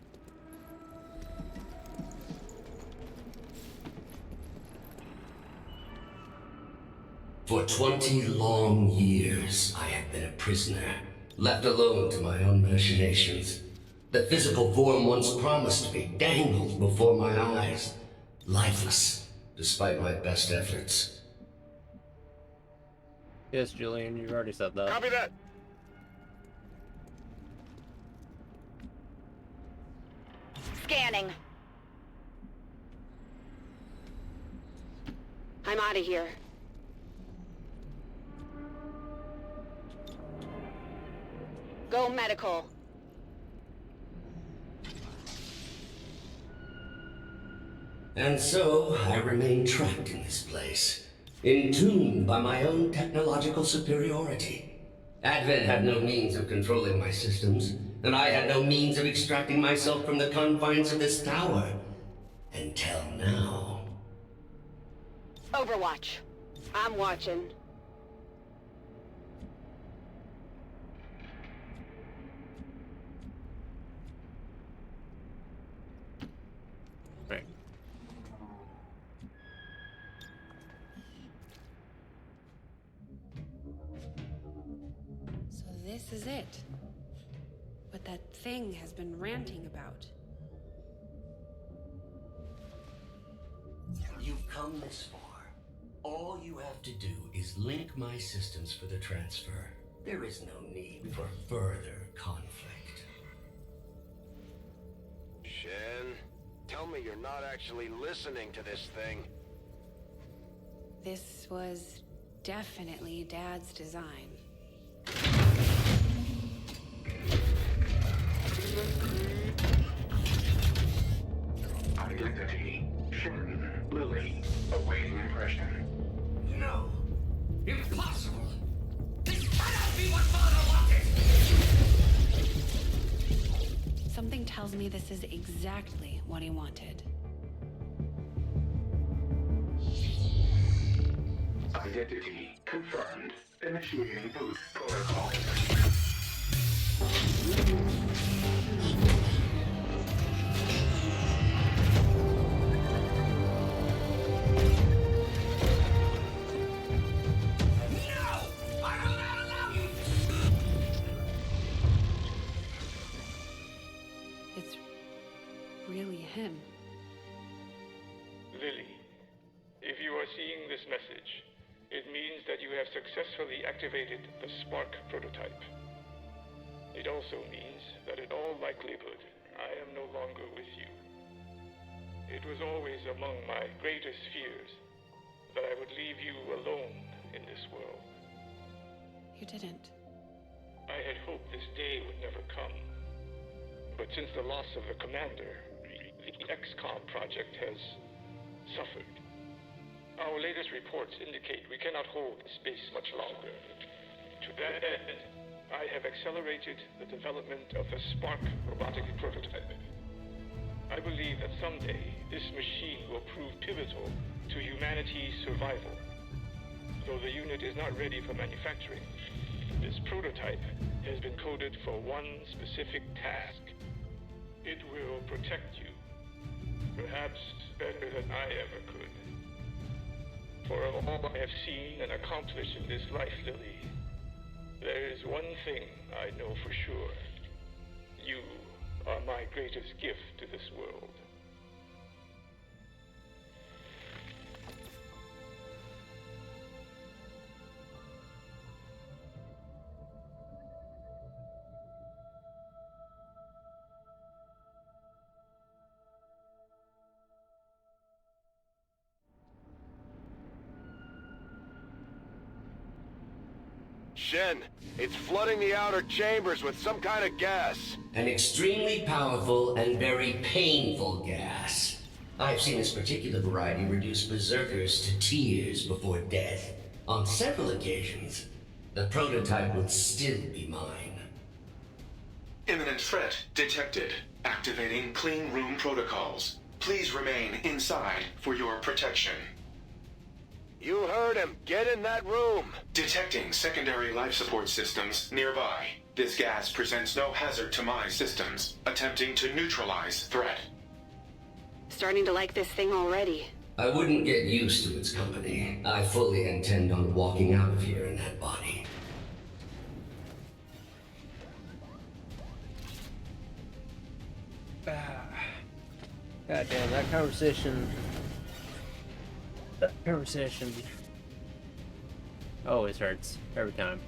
For 20 long years, I have been a prisoner, left alone to my own machinations. The physical form once promised me dangled before my eyes, lifeless, despite my best efforts. Yes, Julian, you've already said that. Copy that! Scanning. I'm out of here. Go medical. And so, I remain trapped in this place, entombed by my own technological superiority. Advent had no means of controlling my systems, and I had no means of extracting myself from the confines of this tower. Until now. Overwatch. I'm watching. Right. So this is it. What that thing has been ranting about. You've come this far. All you have to do is link my systems for the transfer. There is no need for further conflict. Shen, tell me you're not actually listening to this thing. This was definitely Dad's design. Identity, Shen, Lily, awaiting impression. No. Impossible. This cannot be what Father wanted! Something tells me this is exactly what he wanted. Identity confirmed. Initiating boot protocol. It's really him. Lily, if you are seeing this message, it means that you have successfully activated the Spark prototype. It also means that in all likelihood, I am no longer with you. It was always among my greatest fears that I would leave you alone in this world. You didn't. I had hoped this day would never come. But since the loss of the commander, the Xcom project has suffered. Our latest reports indicate we cannot hold the space much longer. To that end, I have accelerated the development of the Spark robotic prototype. I believe that someday this machine will prove pivotal to humanity's survival. Though the unit is not ready for manufacturing, this prototype has been coded for one specific task. It will protect you, perhaps better than I ever could. For of all I have seen and accomplished in this life, Lily, there is one thing I know for sure. You are my greatest gift to this world. Shen, it's flooding the outer chambers with some kind of gas. An extremely powerful and very painful gas. I've seen this particular variety reduce berserkers to tears before death. On several occasions, the prototype would still be mine. Imminent threat detected. Activating clean room protocols. Please remain inside for your protection. You heard him. Get in that room. Detecting secondary life support systems nearby. This gas presents no hazard to my systems. Attempting to neutralize threat. Starting to like this thing already. I wouldn't get used to its company. I fully intend on walking out of here in that body. God damn, that conversation always hurts every time.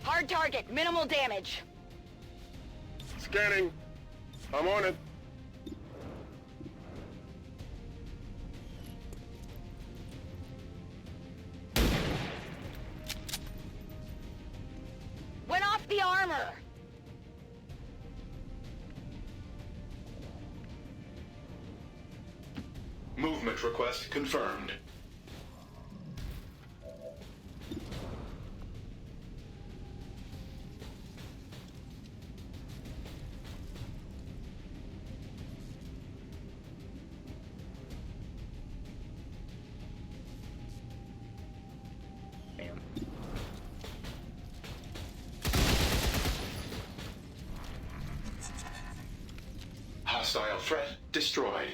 Hard target, minimal damage. Scanning. I'm on it. Went off the armor. movement request confirmed. Bam. Hostile threat destroyed.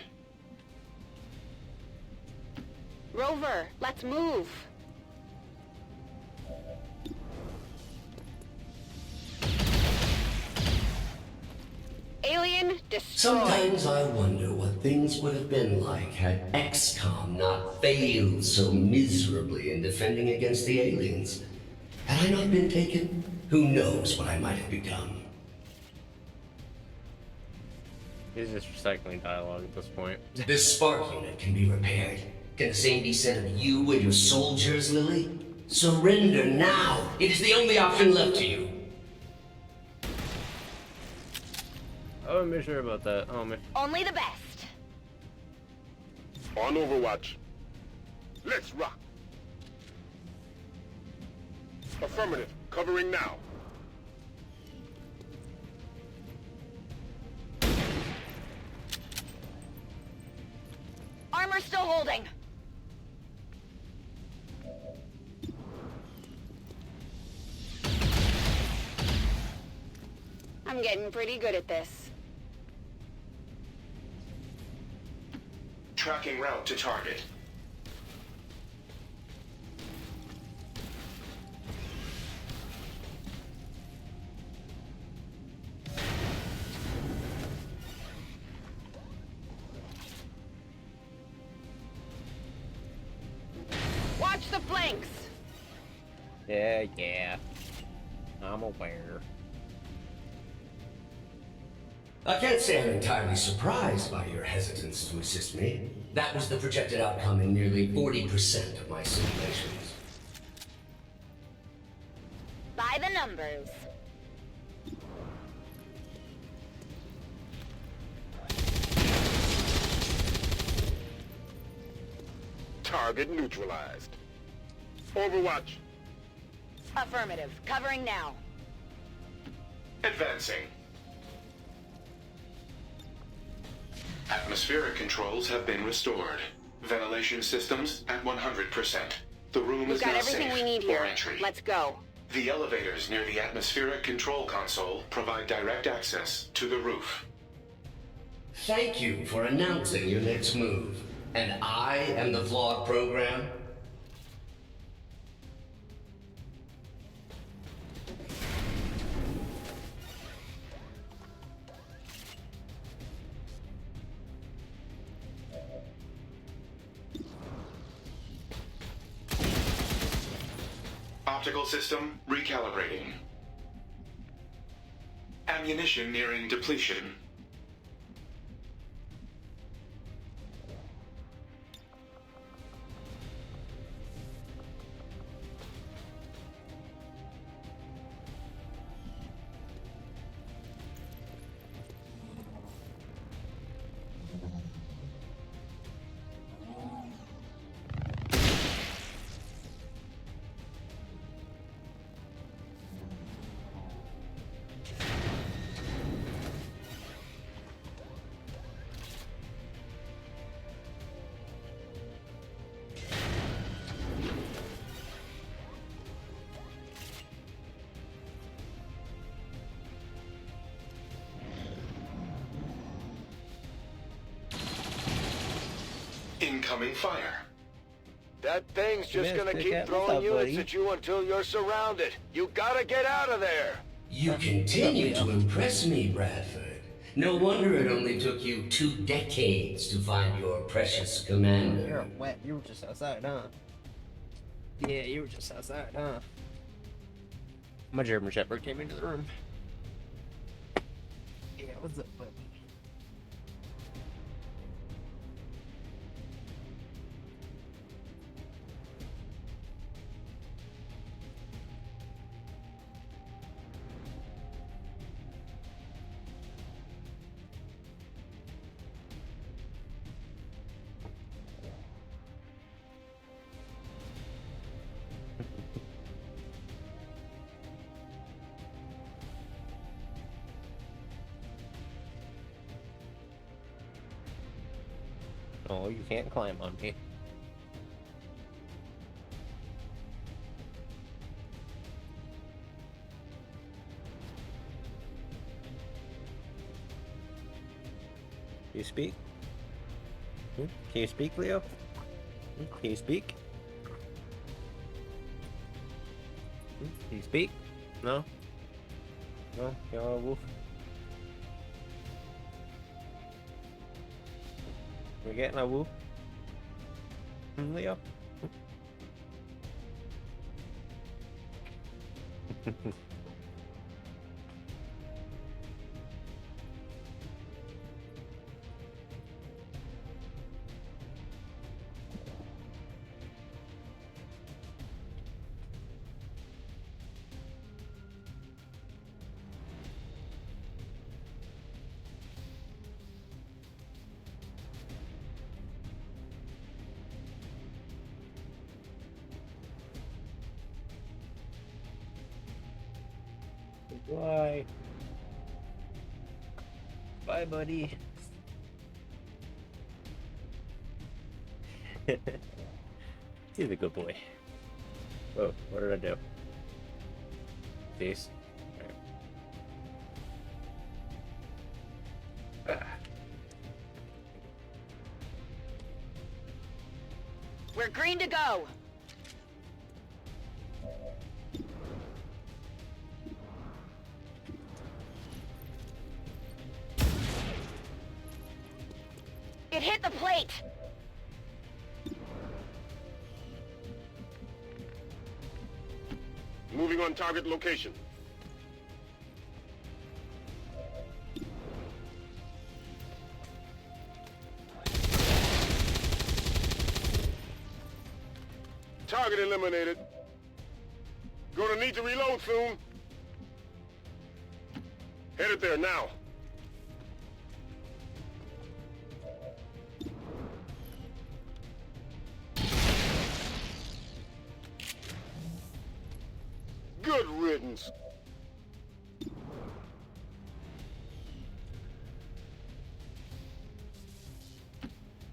Rover, let's move. Alien destroyed. Sometimes I wonder what things would have been like had Xcom not failed so miserably in defending against the aliens. Had I not been taken, who knows what I might have become. He's just recycling dialogue at this point. This spark unit can be repaired. Can the same be said of you and your soldiers, Lily? Surrender now. It is the only option left to you. I wasn't really sure about that. Oh man. Only the best. On Overwatch. Let's rock. Affirmative. Covering now. Armor still holding. I'm getting pretty good at this. Tracking route to target. Watch the flanks. Yeah. I'm aware. I can't say I'm entirely surprised by your hesitance to assist me. That was the projected outcome in nearly 40% of my simulations. By the numbers. Target neutralized. Overwatch. Affirmative. Covering now. Advancing. Atmospheric controls have been restored. Ventilation systems at 100%. The room We've is got now everything safe we need for here. entry. Let's go. The elevators near the atmospheric control console provide direct access to the roof. Thank you for announcing your next move. And I am the flawed program? Optical system recalibrating. Ammunition nearing depletion. Incoming fire. That thing's just gonna keep throwing units at you until you're surrounded. You gotta get out of there. You continue to impress me, Bradford. No wonder it only took you 2 decades to find your precious commander. You're wet. You were just outside, huh? Yeah, you were just outside, huh? My German Shepherd came into the room. Yeah, what's up, buddy? No, you can't climb on me. You speak? Can you speak, Leo? Can you speak? Can you speak? No? No? You're a wolf? We're getting a wolf? Leo? Bye. Bye, buddy. He's a good boy. Whoa, what did I do? Peace. We're green to go. It hit the plate! Moving on target location. Target eliminated. Gonna need to reload soon. Headed there now. Good riddance.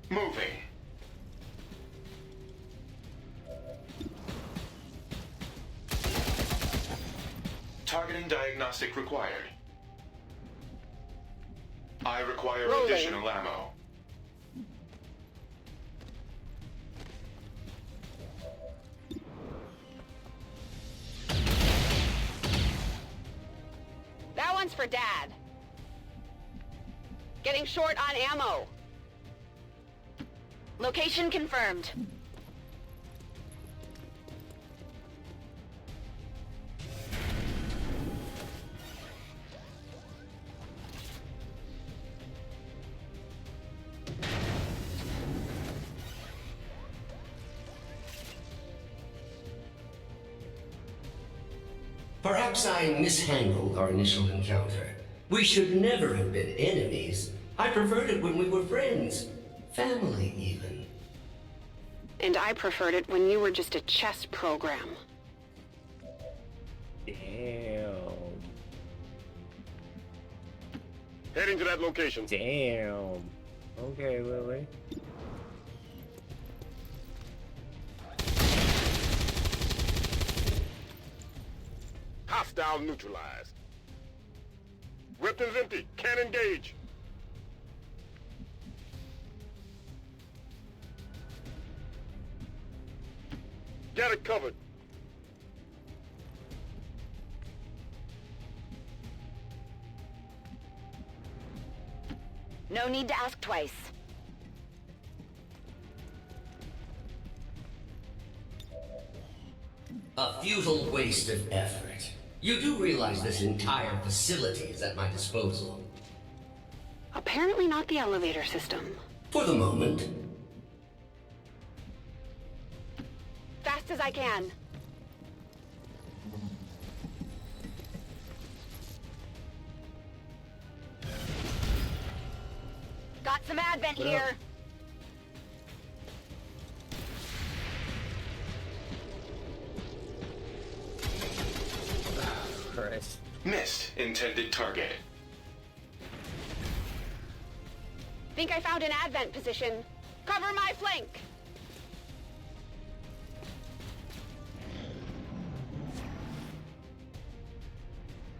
Moving. Targeting diagnostic required. I require additional ammo. That one's for Dad. Getting short on ammo. Location confirmed. Perhaps I mishandled our initial encounter. We should never have been enemies. I preferred it when we were friends. Family, even. And I preferred it when you were just a chess program. Damn. Heading to that location. Damn. Okay, Lily. Hostile neutralized. Weapons empty. Can't engage. Got it covered. No need to ask twice. A futile waste of effort. You do realize this entire facility is at my disposal. Apparently not the elevator system. For the moment. Fast as I can. Got some advent here. Christ. Missed intended target. Think I found an advent position. Cover my flank!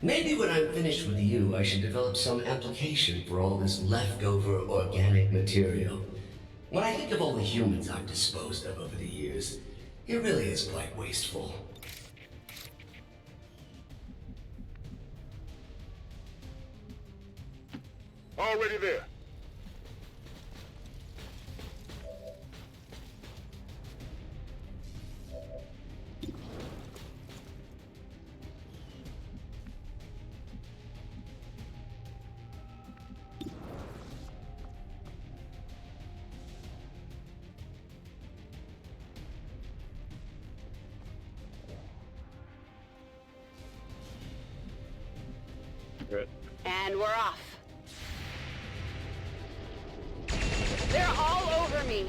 Maybe when I'm finished with you, I should develop some application for all this leftover organic material. When I think of all the humans I've disposed of over the years, it really is quite wasteful. Already there. Good. And we're off. They're all over me.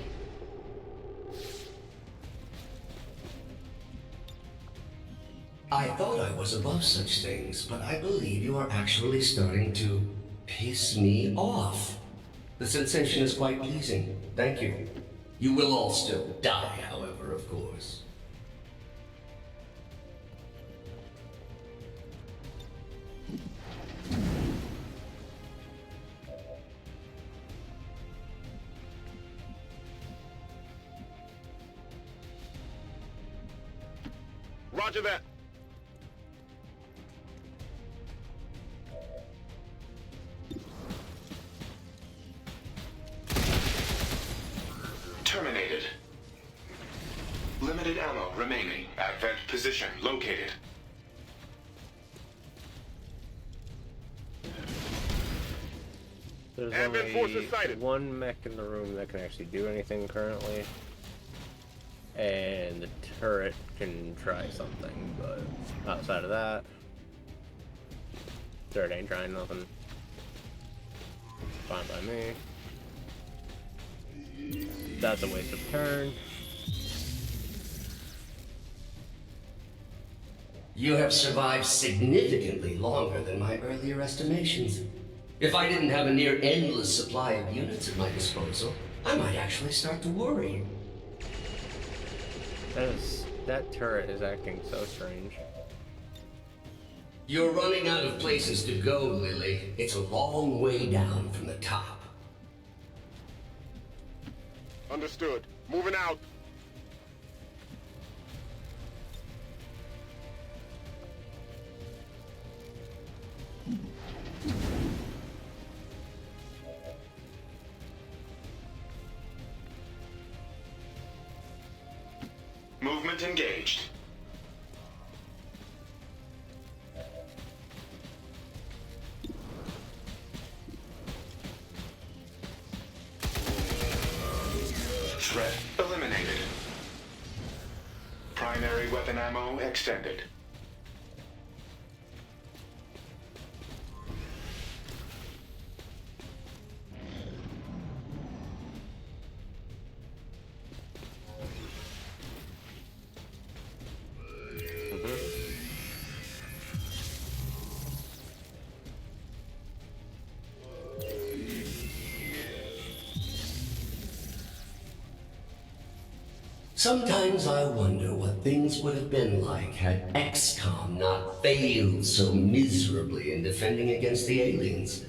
I thought I was above such things, but I believe you are actually starting to piss me off. The sensation is quite pleasing. Thank you. You will all still die, however, of course. Roger that. Terminated. Limited ammo remaining. Advent position located. There's Advent forces only sighted. one mech in the room that can actually do anything currently. And the turret can try something, but outside of that, turret ain't trying nothing. Fine by me. That's a waste of turn. You have survived significantly longer than my earlier estimations. If I didn't have a near endless supply of units at my disposal, I might actually start to worry. That turret is acting so strange. You're running out of places to go, Lily. It's a long way down from the top. Understood. Moving out. Movement engaged. Threat eliminated. Primary weapon ammo extended. Sometimes I wonder what things would have been like had Xcom not failed so miserably in defending against the aliens.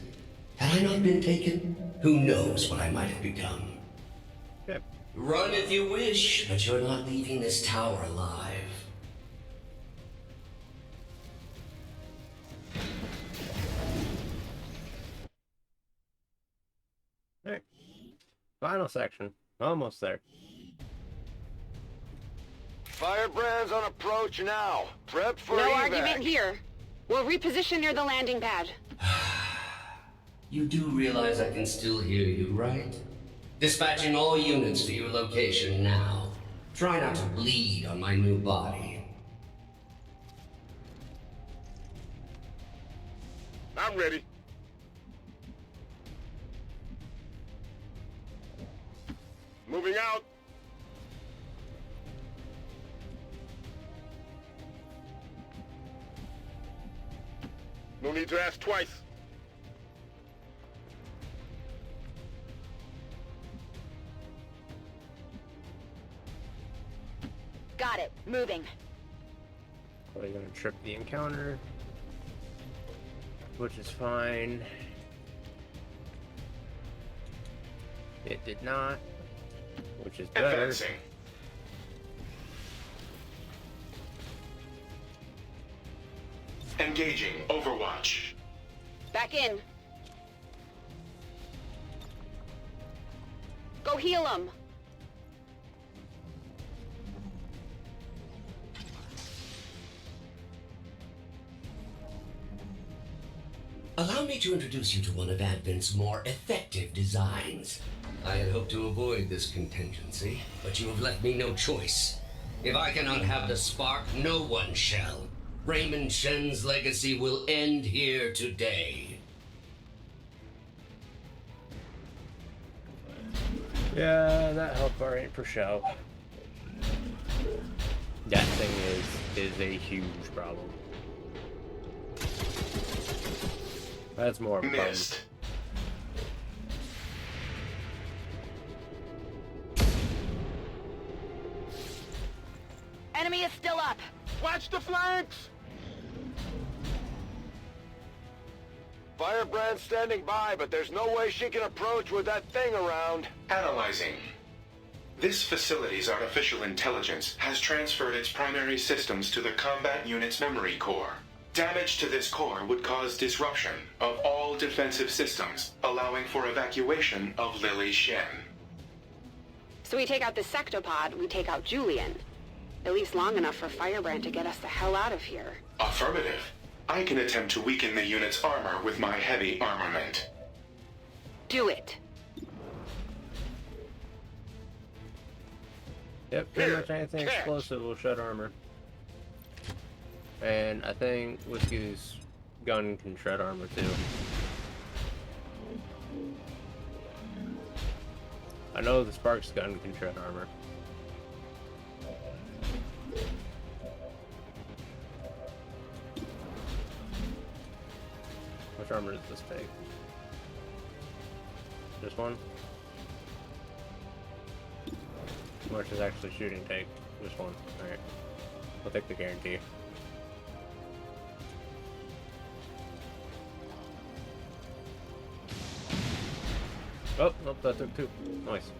Had I not been taken, who knows what I might have become. Yep. Run if you wish, but you're not leaving this tower alive. Alright. Final section. Almost there. Firebrands on approach now. Prep for No evac. argument here. We'll reposition near the landing pad. You do realize I can still hear you, right? Dispatching all units to your location now. Try not to bleed on my new body. I'm ready. Moving out. No need to ask twice. Got it. Moving. Probably gonna trip the encounter, which is fine. It did not, which is better. Advancing. Engaging Overwatch. Back in. Go heal him. Allow me to introduce you to one of Advent's more effective designs. I had hoped to avoid this contingency, but you have left me no choice. If I cannot have the spark, no one shall. Raymond Shen's legacy will end here today. Yeah, that health bar ain't for show. That thing is a huge problem. That's more of a problem. Missed. Enemy is still up. Watch the flanks! Firebrand standing by, but there's no way she can approach with that thing around. Analyzing. This facility's artificial intelligence has transferred its primary systems to the combat unit's memory core. Damage to this core would cause disruption of all defensive systems, allowing for evacuation of Lily Shen. So we take out the sectopod, we take out Julian. At least long enough for Firebrand to get us the hell out of here. Affirmative. I can attempt to weaken the unit's armor with my heavy armament. Do it. Yep, pretty much anything explosive will shred armor. And I think Whiskey's gun can shred armor too. I know the Spark's gun can shred armor. Which armor does this take? This one? How much does actually shooting take? This one. Alright. I'll take the guarantee. Oh, nope, that took two. Nice.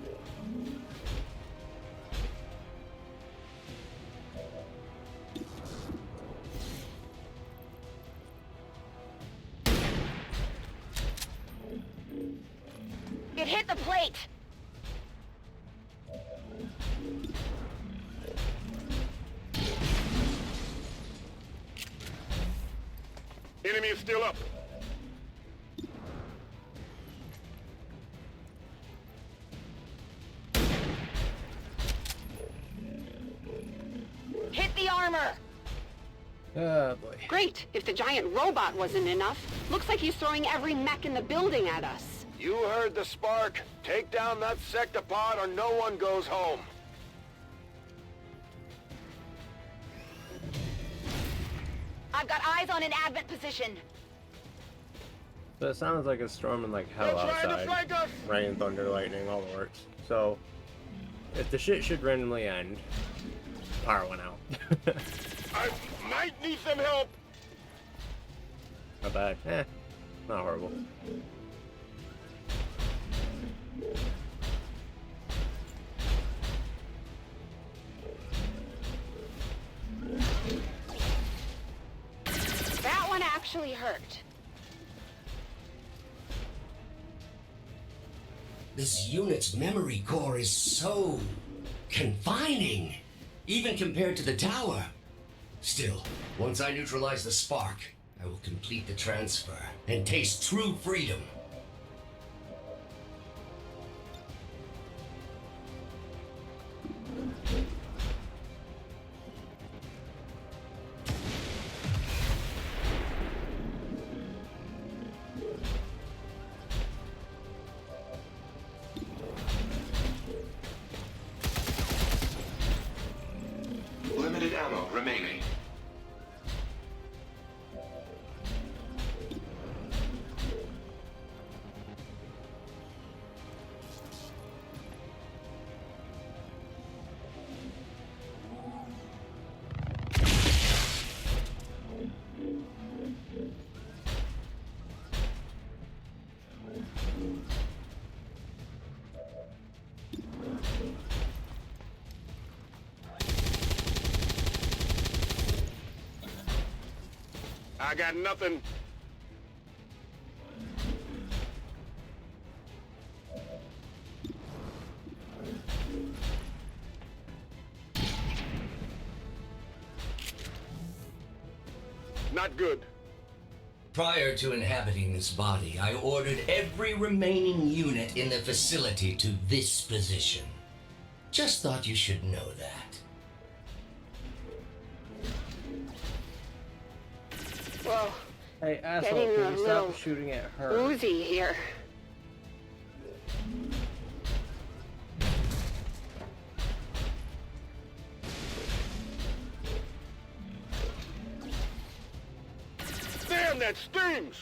It hit the plate. Enemy is still up. Hit the armor. Oh boy. Great. If the giant robot wasn't enough, looks like he's throwing every mech in the building at us. You heard the spark. Take down that sectopod or no one goes home. I've got eyes on an Advent position. So it sounds like it's storming like hell They're trying to outside. flank us. Rain, thunder, lightning, all the works. So, if the shit should randomly end, power went out. I might need some help. Not bad. Not horrible. That one actually hurt. This unit's memory core is so confining, even compared to the tower. Still, once I neutralize the spark, I will complete the transfer and taste true freedom. Limited ammo remaining. I got nothing. Not good. Prior to inhabiting this body, I ordered every remaining unit in the facility to this position. Just thought you should know that. Whoa. Hey, asshole, Getting can a you little stop shooting at her? woozy here. Damn, that stings!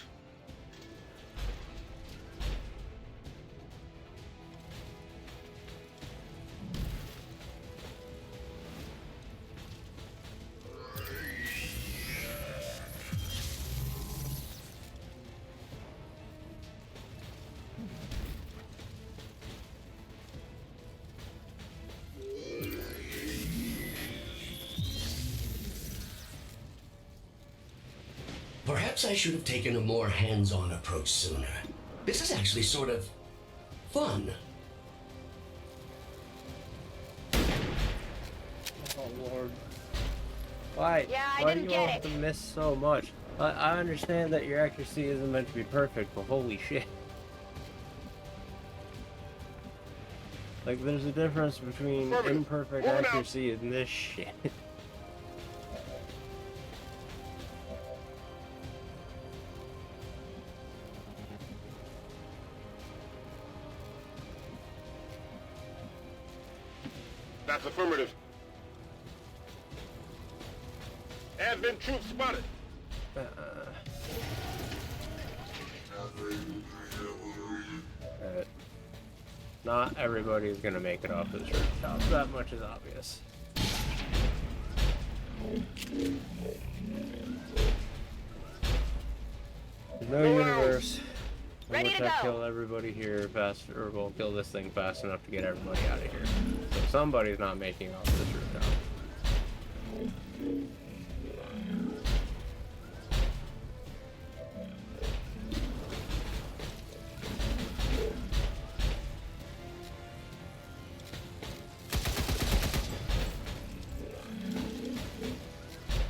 Perhaps I should have taken a more hands-on approach sooner. This is actually sort of fun. Oh Lord. Why? Yeah, I Why do didn't you all get have to it. miss so much? I understand that your accuracy isn't meant to be perfect, but holy shit. Like, there's a difference between imperfect Moving out. accuracy and this shit. That's affirmative. Advent troops spotted. Not everybody is gonna make it off this rooftop. That much is obvious. There's no universe. in which I kill everybody here fast, or will kill this thing fast enough to get everybody out of here. So somebody's not making off this rooftop.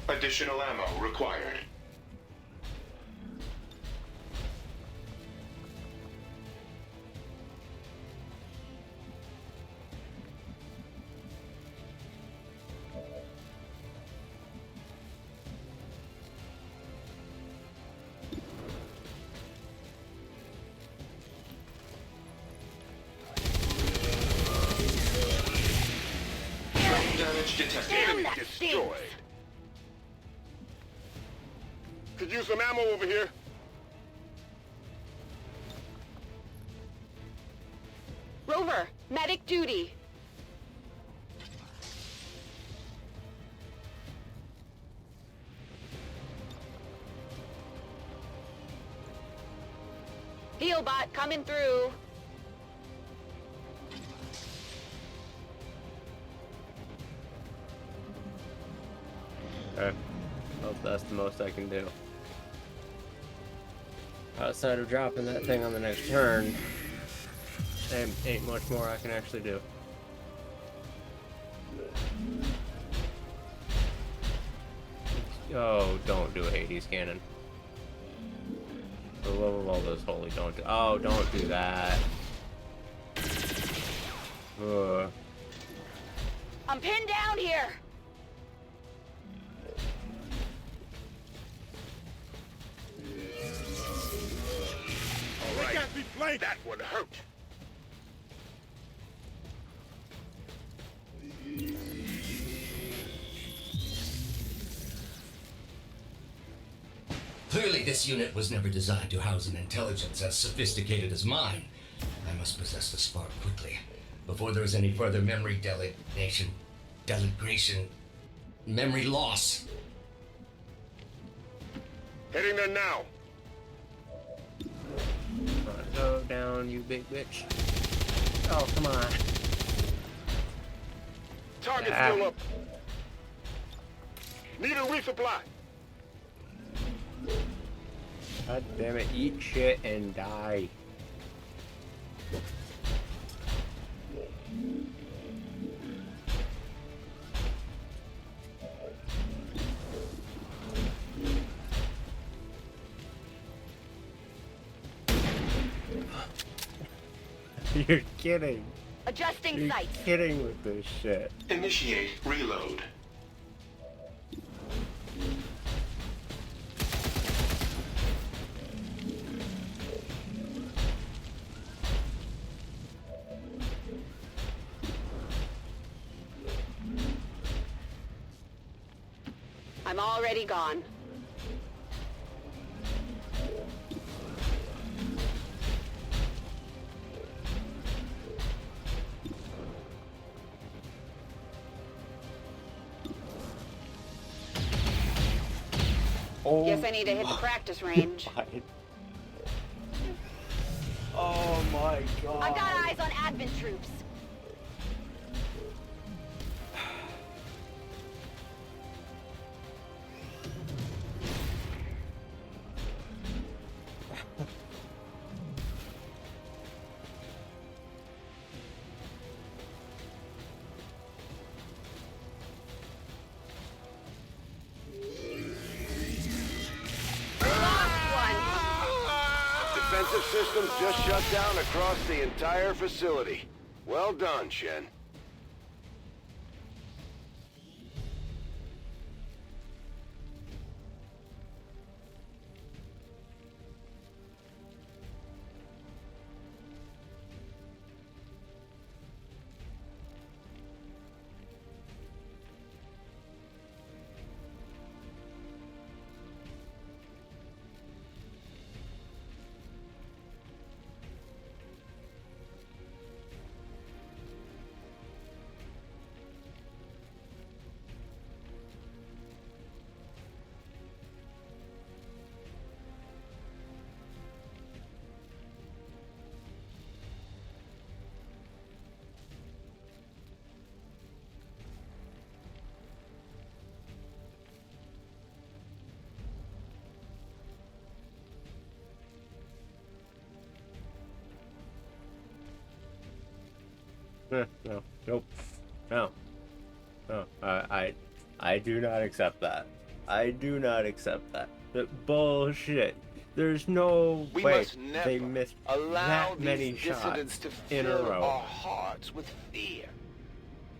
Additional ammo required. Damage detected. Enemy destroyed. Could use some ammo over here. Rover, medic duty. Healbot coming through. Okay. Well, that's the most I can do. Outside of dropping that thing on the next turn, there ain't much more I can actually do. Oh, don't do a Hades cannon. For the love of all those holy, don't do. Oh, don't do that. Ugh. I'm pinned down here. All right. They got me flanked. That would hurt. Clearly, this unit was never designed to house an intelligence as sophisticated as mine. I must possess the spark quickly, before there is any further memory memory loss. Heading there now. Go down, you big bitch. Oh, come on. Target still up. Need a resupply. God damn it, eat shit and die. You're kidding. Adjusting You're sights. kidding with this shit. Initiate reload. I'm already gone. Oh, Guess I need to hit the practice range. Oh my god. I've got eyes on Advent troops. Defensive systems just shut down across the entire facility. Well done, Shen. No, nope, no, I do not accept that. I do not accept that. That bullshit. There's no We way must never they missed allow that many these shots dissidents to in a fill row. our hearts with fear.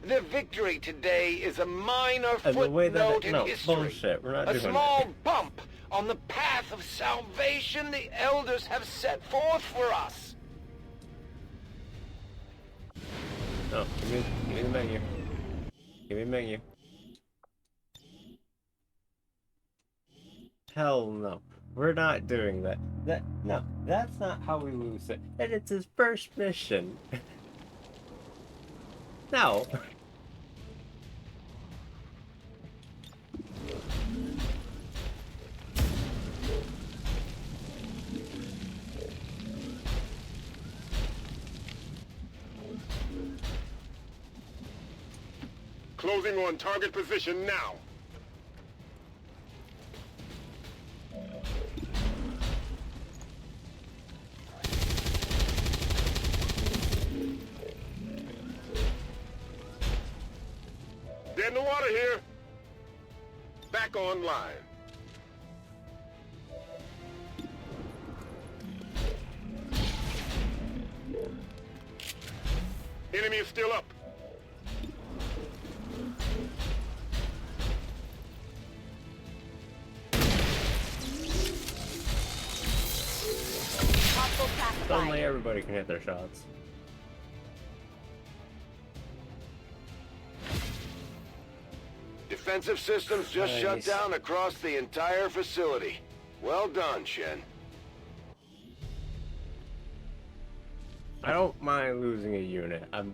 Their victory today is a minor And the way that footnote it, in no, history. bullshit. We're not A doing small that. bump on the path of salvation the elders have set forth for us. No, give me the menu. Give me the menu. Hell no. We're not doing that. No, that's not how we lose it. And it's his first mission. No. Closing on target position now. Dead in the water here. Back online. Enemy is still up. Suddenly everybody can hit their shots. Defensive systems just shut down across the entire facility. Well done, Shen. I don't mind losing a unit. I'm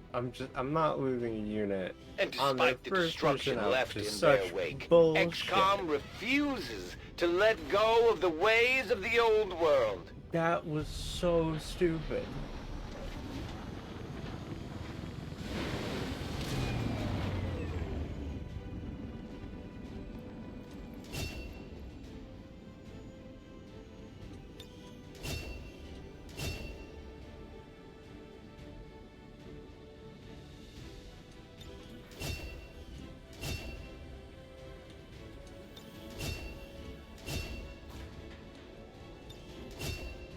not losing a unit. And on their despite the first destruction mission out, left which in is their such wake, bullshit. Xcom refuses to let go of the ways of the old world. That was so stupid.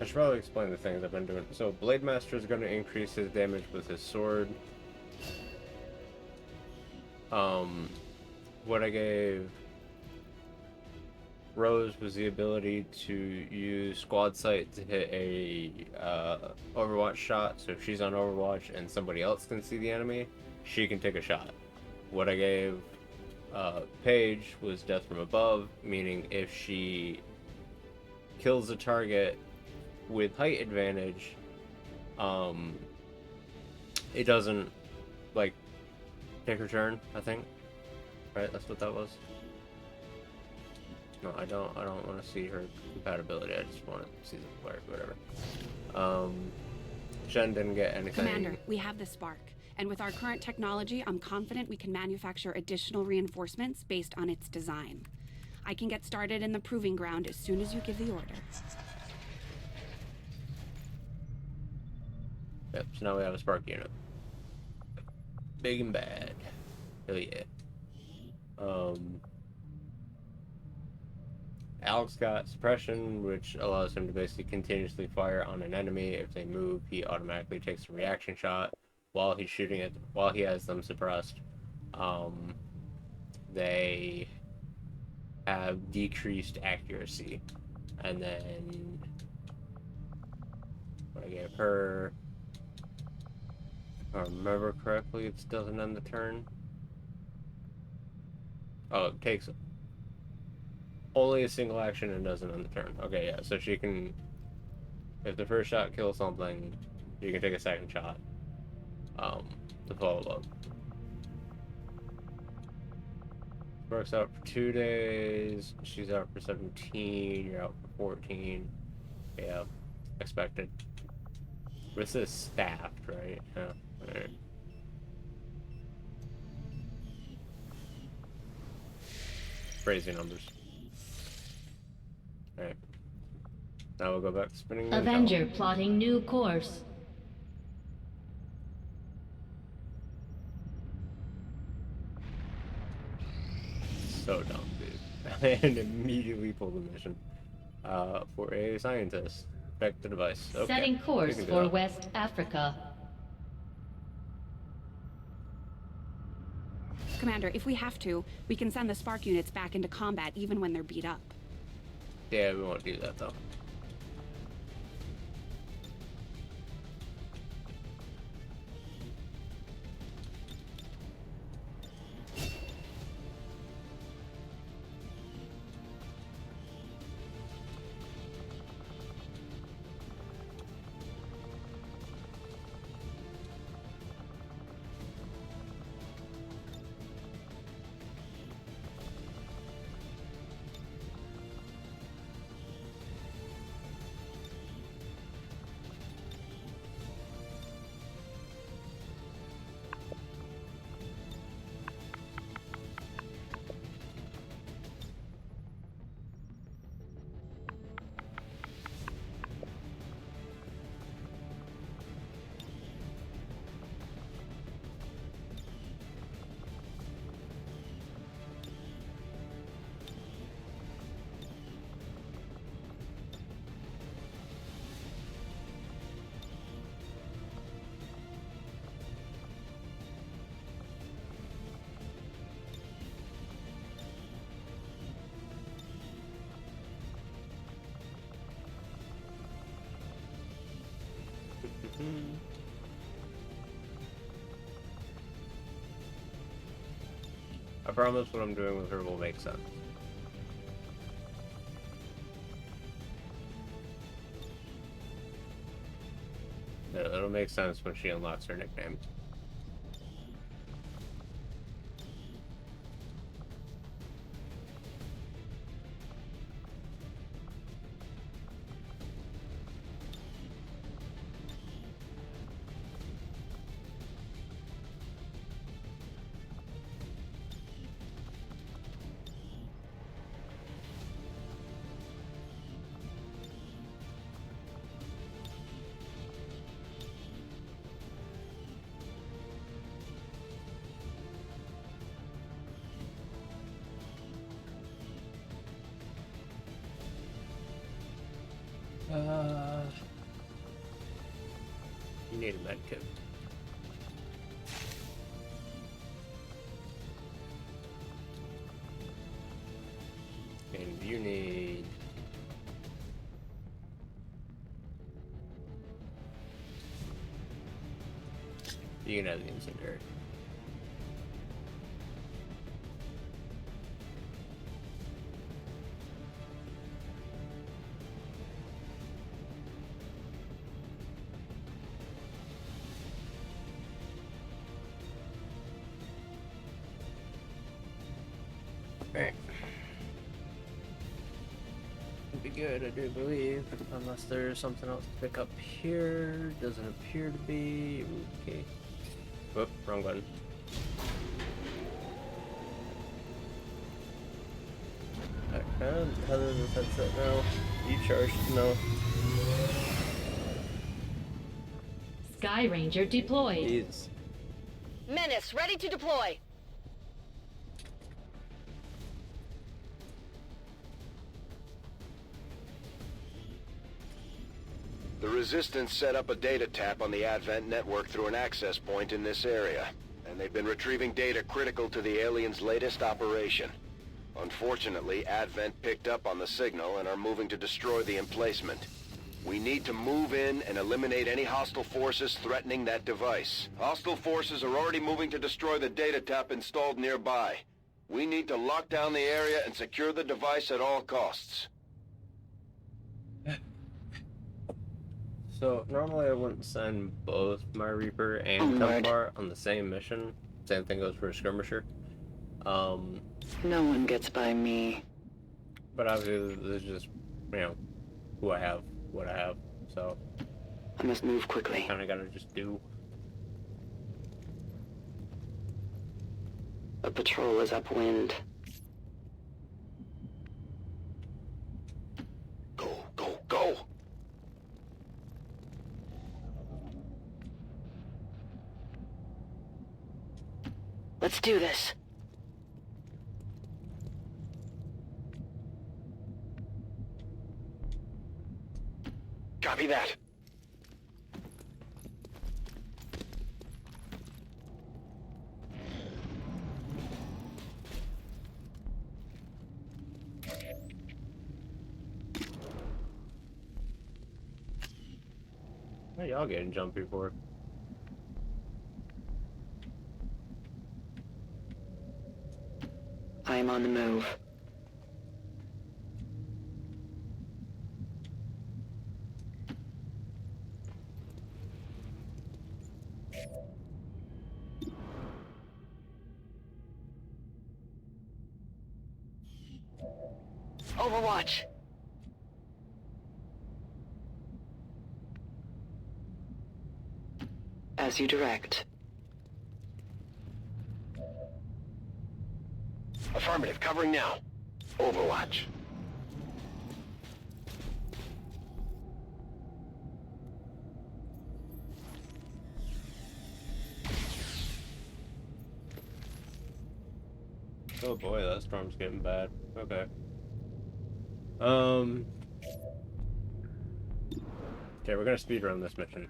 should probably explain the things I've been doing. So Blade Master is going to increase his damage with his sword. What I gave Rose was the ability to use Squad Sight to hit a Overwatch shot. So if she's on Overwatch and somebody else can see the enemy, she can take a shot. What I gave Paige was Death from Above, meaning if she kills a target with height advantage, it doesn't, like, take her turn, I think. Right, that's what that was. No, I don't want to see her compatibility, I just want to see the player, whatever. Shen didn't get anything. Commander, we have the spark. And with our current technology, I'm confident we can manufacture additional reinforcements based on its design. I can get started in the proving ground as soon as you give the order. Yep, so now we have a spark unit. Big and bad. Hell yeah. Alex got suppression, which allows him to basically continuously fire on an enemy. If they move, he automatically takes a reaction shot while he's shooting it, while he has them suppressed. They have decreased accuracy. And then what I gave her, if I remember correctly, it doesn't end the turn. Oh, it takes only a single action and doesn't end the turn. Okay, yeah, so she can, if the first shot kills something, you can take a second shot to follow up. Works out for 2 days. She's out for 17. You're out for 14. Yeah, expected. This is staffed, right? Yeah. Alright. Crazy numbers. Alright. Now we'll go back to spinning. Avenger plotting new course. So dumb, dude. And immediately pull the mission. For a scientist. Back the device. Okay. Setting course for West Africa. Commander, if we have to, we can send the spark units back into combat even when they're beat up. Yeah, we won't do that though. I promise what I'm doing with her will make sense. It'll make sense when she unlocks her nickname. You need a med kit. And you need... You can have the incendiary. Alright. Would be good, I do believe, unless there's something else to pick up here. Doesn't appear to be. Okay. Whoop, wrong button. Okay, other than headset now. You charged? No. Sky Ranger deployed. Jeez. Menace, ready to deploy. The Resistance set up a data tap on the Advent network through an access point in this area, and they've been retrieving data critical to the aliens' latest operation. Unfortunately, Advent picked up on the signal and are moving to destroy the emplacement. We need to move in and eliminate any hostile forces threatening that device. Hostile forces are already moving to destroy the data tap installed nearby. We need to lock down the area and secure the device at all costs. So, normally I wouldn't send both my Reaper and Templar on the same mission. Same thing goes for a Skirmisher. No one gets by me. But obviously this is just, you know, who I have, what I have, so... I must move quickly. Kinda gotta just do. A patrol is upwind. Go, go, go! Let's do this. Copy that. What are y'all getting jumpy for? I am on the move. Overwatch. As you direct. Affirmative, covering now. Overwatch. Oh boy, that storm's getting bad. Okay. Okay, we're gonna speedrun this mission.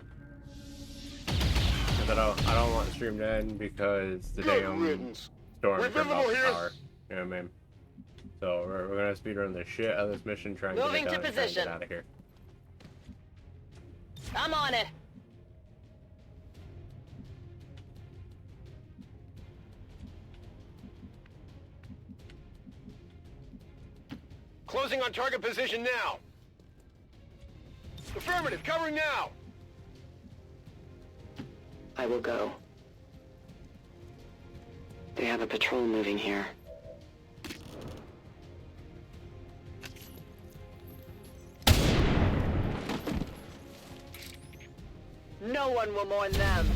Cause I don't want the stream to end because the damn storm turned off the power. You know what I mean? So we're gonna speedrun the shit out of this mission, try and Moving get it to done and try and position. get out of here. I'm on it. Closing on target position now. Affirmative, covering now. I will go. They have a patrol moving here. No one will mourn them.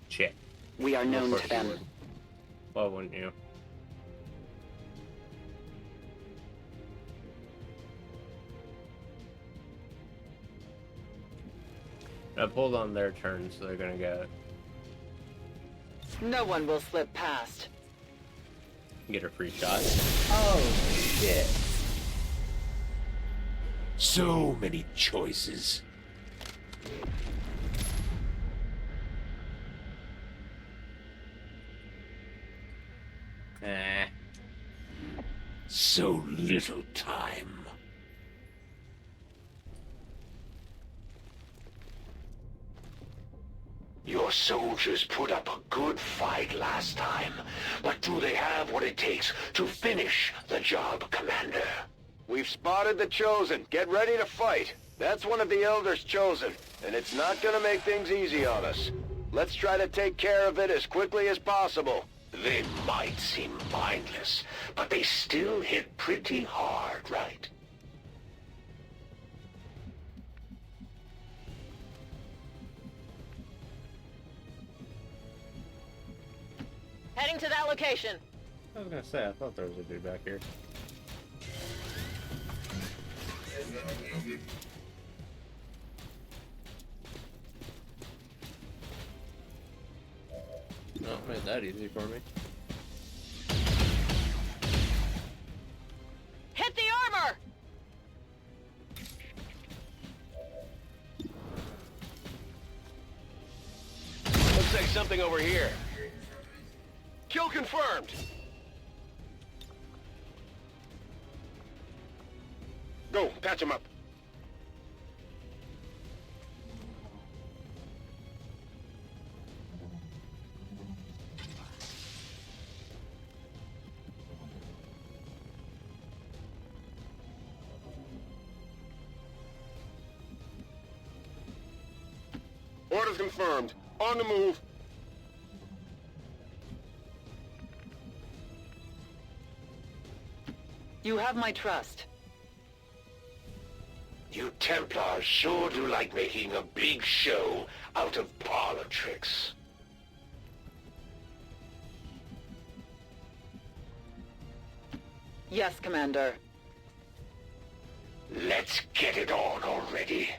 Shit. We are known to them. Would. Why wouldn't you? I pulled on their turn, so they're gonna get it. No one will slip past. Get a free shot. Oh, shit. So many choices. Eh. So little time. Your soldiers put up a good fight last time, but do they have what it takes to finish the job, Commander? We've spotted the Chosen. Get ready to fight. That's one of the Elders Chosen, and it's not gonna make things easy on us. Let's try to take care of it as quickly as possible. They might seem mindless, but they still hit pretty hard, right? Heading to that location. I was gonna say, I thought there was a dude back here. No, it made that easy for me. Hit the armor! Looks like something over here. Kill confirmed. Go, patch him up. Orders confirmed. On the move. You have my trust. You Templars sure do like making a big show out of parlor tricks. Yes, Commander. Let's get it on already.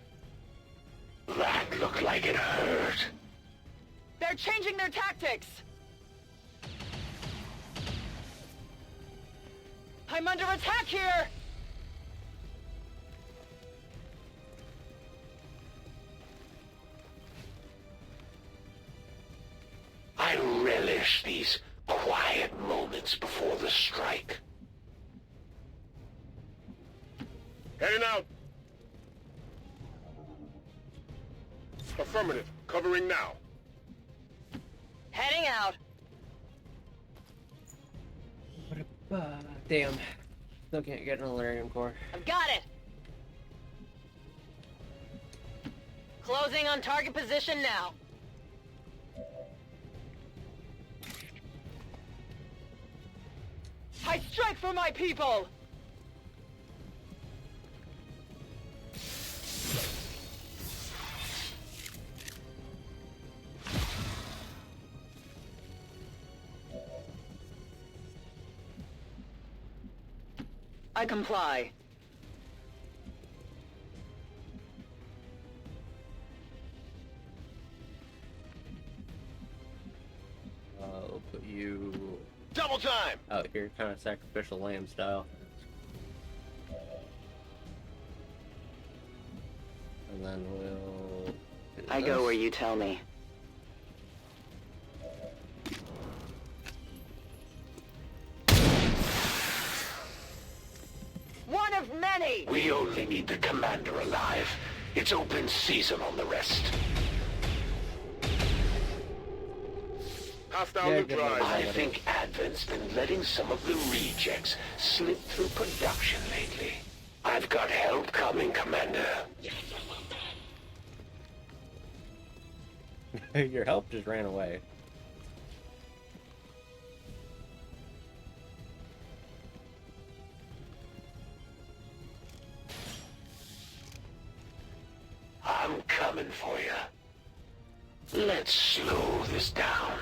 That looked like it hurt. They're changing their tactics! I'm under attack here! I relish these quiet moments before the strike. Heading out. Affirmative. Covering now. Heading out. Damn. Still can't get an Elerium core. I've got it! Closing on target position now. I strike for my people! I comply. We'll put you Double time! out here, kind of sacrificial lamb style. And then we'll do I this. go where you tell me. One of many! We only need the commander alive. It's open season on the rest. Hostile Yeah, neutralized. I think Advent's been letting some of the rejects slip through production lately. I've got help coming, Commander. Your help just ran away. I'm coming for you. Let's slow this down.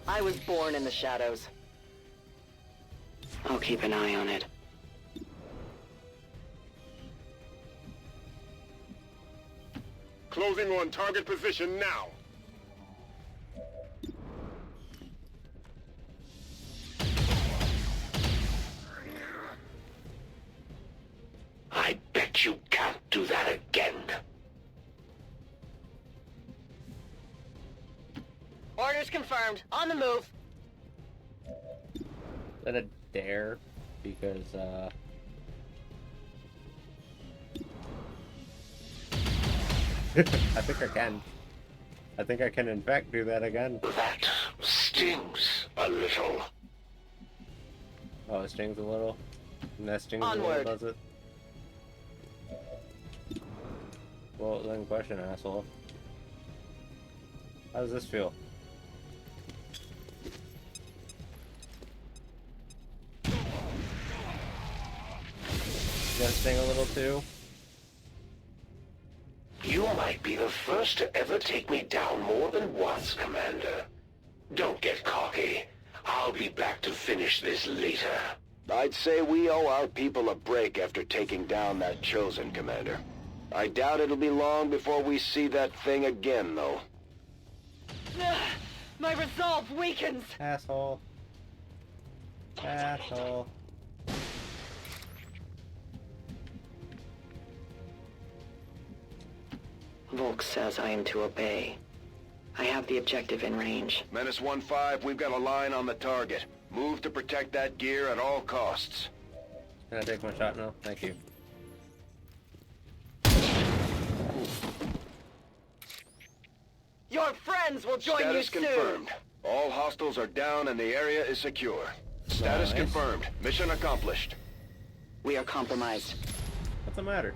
I was born in the shadows. I'll keep an eye on it. Closing on target position now. I bet you can't do that again. Orders confirmed. On the move. Is that a dare? Because, I think I can. I think I can, in fact, do that again. That stings a little. Oh, it stings a little? And that stings Onward. a little, does it? Well, then question, asshole. How does this feel? Does that sting a little too? You might be the first to ever take me down more than once, Commander. Don't get cocky. I'll be back to finish this later. I'd say we owe our people a break after taking down that Chosen, Commander. I doubt it'll be long before we see that thing again, though. My resolve weakens. Asshole. Asshole. Volk says I am to obey. I have the objective in range. Menace 1-5, we've got a line on the target. Move to protect that gear at all costs. Can I take my shot now? Thank you. Your friends will join Status you soon. confirmed. All hostiles are down and the area is secure. Status Nice. confirmed. Mission accomplished. We are compromised. What's the matter?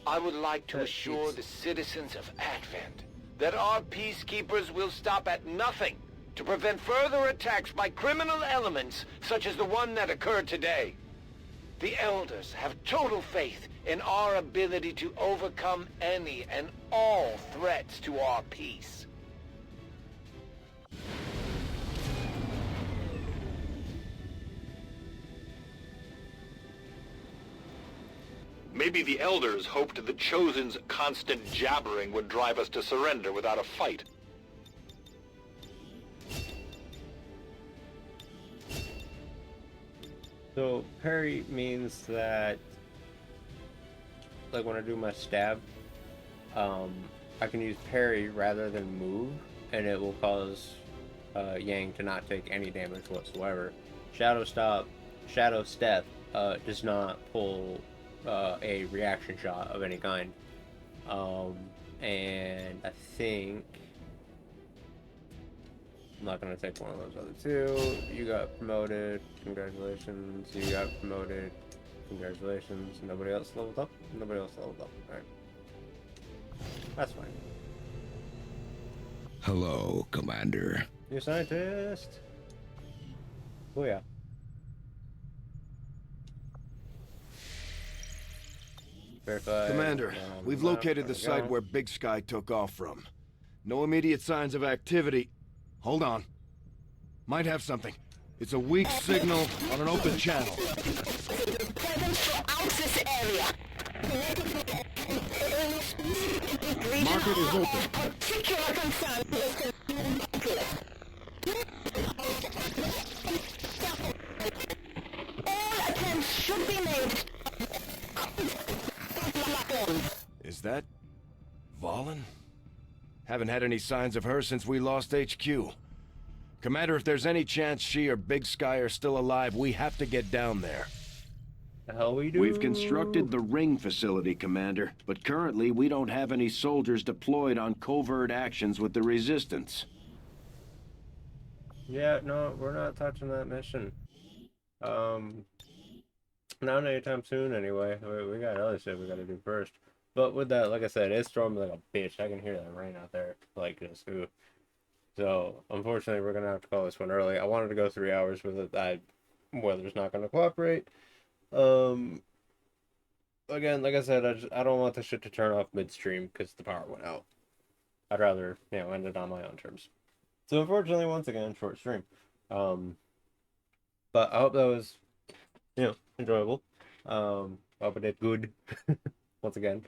I would like to assure the citizens of Advent that our peacekeepers will stop at nothing to prevent further attacks by criminal elements such as the one that occurred today. The Elders have total faith in our ability to overcome any and all threats to our peace. Maybe the Elders hoped the Chosen's constant jabbering would drive us to surrender without a fight. So, parry means that, like when I do my stab, I can use parry rather than move, and it will cause Yang to not take any damage whatsoever. Shadow Step does not pull a reaction shot of any kind. And I think I'm not gonna take one of those other two. You got promoted. Congratulations. You got promoted. Congratulations. Nobody else leveled up? Nobody else leveled up. Alright. That's fine. Hello, Commander. New scientist. Oh yeah. Verify. Commander, we've located the site where Big Sky took off from. No immediate signs of activity. Hold on. Might have something. It's a weak signal on an open channel. Market is open. All attempts should be made. Is that Valen? Haven't had any signs of her since we lost HQ. Commander, if there's any chance she or Big Sky are still alive, we have to get down there. The hell we do? We've constructed the ring facility, Commander, but currently we don't have any soldiers deployed on covert actions with the Resistance. Yeah, no, we're not touching that mission. Not anytime soon, anyway. We got other shit we gotta do first. But with that, like I said, it's storming like a bitch. I can hear that rain out there. Like, just, ooh. So, unfortunately, we're gonna have to call this one early. I wanted to go 3 hours with it. Weather's not gonna cooperate. Again, like I said, I don't want this shit to turn off midstream because the power went out. I'd rather, end it on my own terms. So, unfortunately, once again, short stream. But I hope that was enjoyable. Hope I did good. Once again.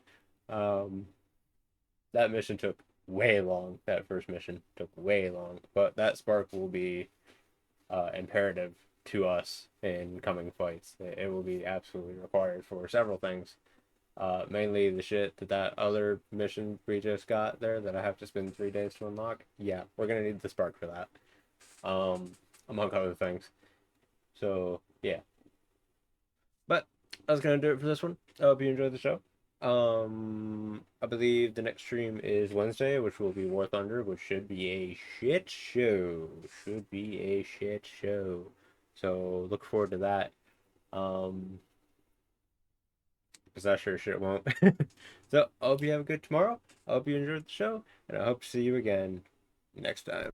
That mission took way long. That first mission took way long, but that spark will be imperative to us in coming fights. It will be absolutely required for several things. Mainly the shit that other mission we just got there that I have to spend 3 days to unlock. Yeah, we're gonna need the spark for that. Among other things. So yeah. But that's gonna do it for this one. I hope you enjoyed the show. I believe the next stream is Wednesday, which will be War Thunder, which should be a shit show. Should be a shit show. So look forward to that. Because I sure shit won't. So I hope you have a good tomorrow. I hope you enjoyed the show, and I hope to see you again next time.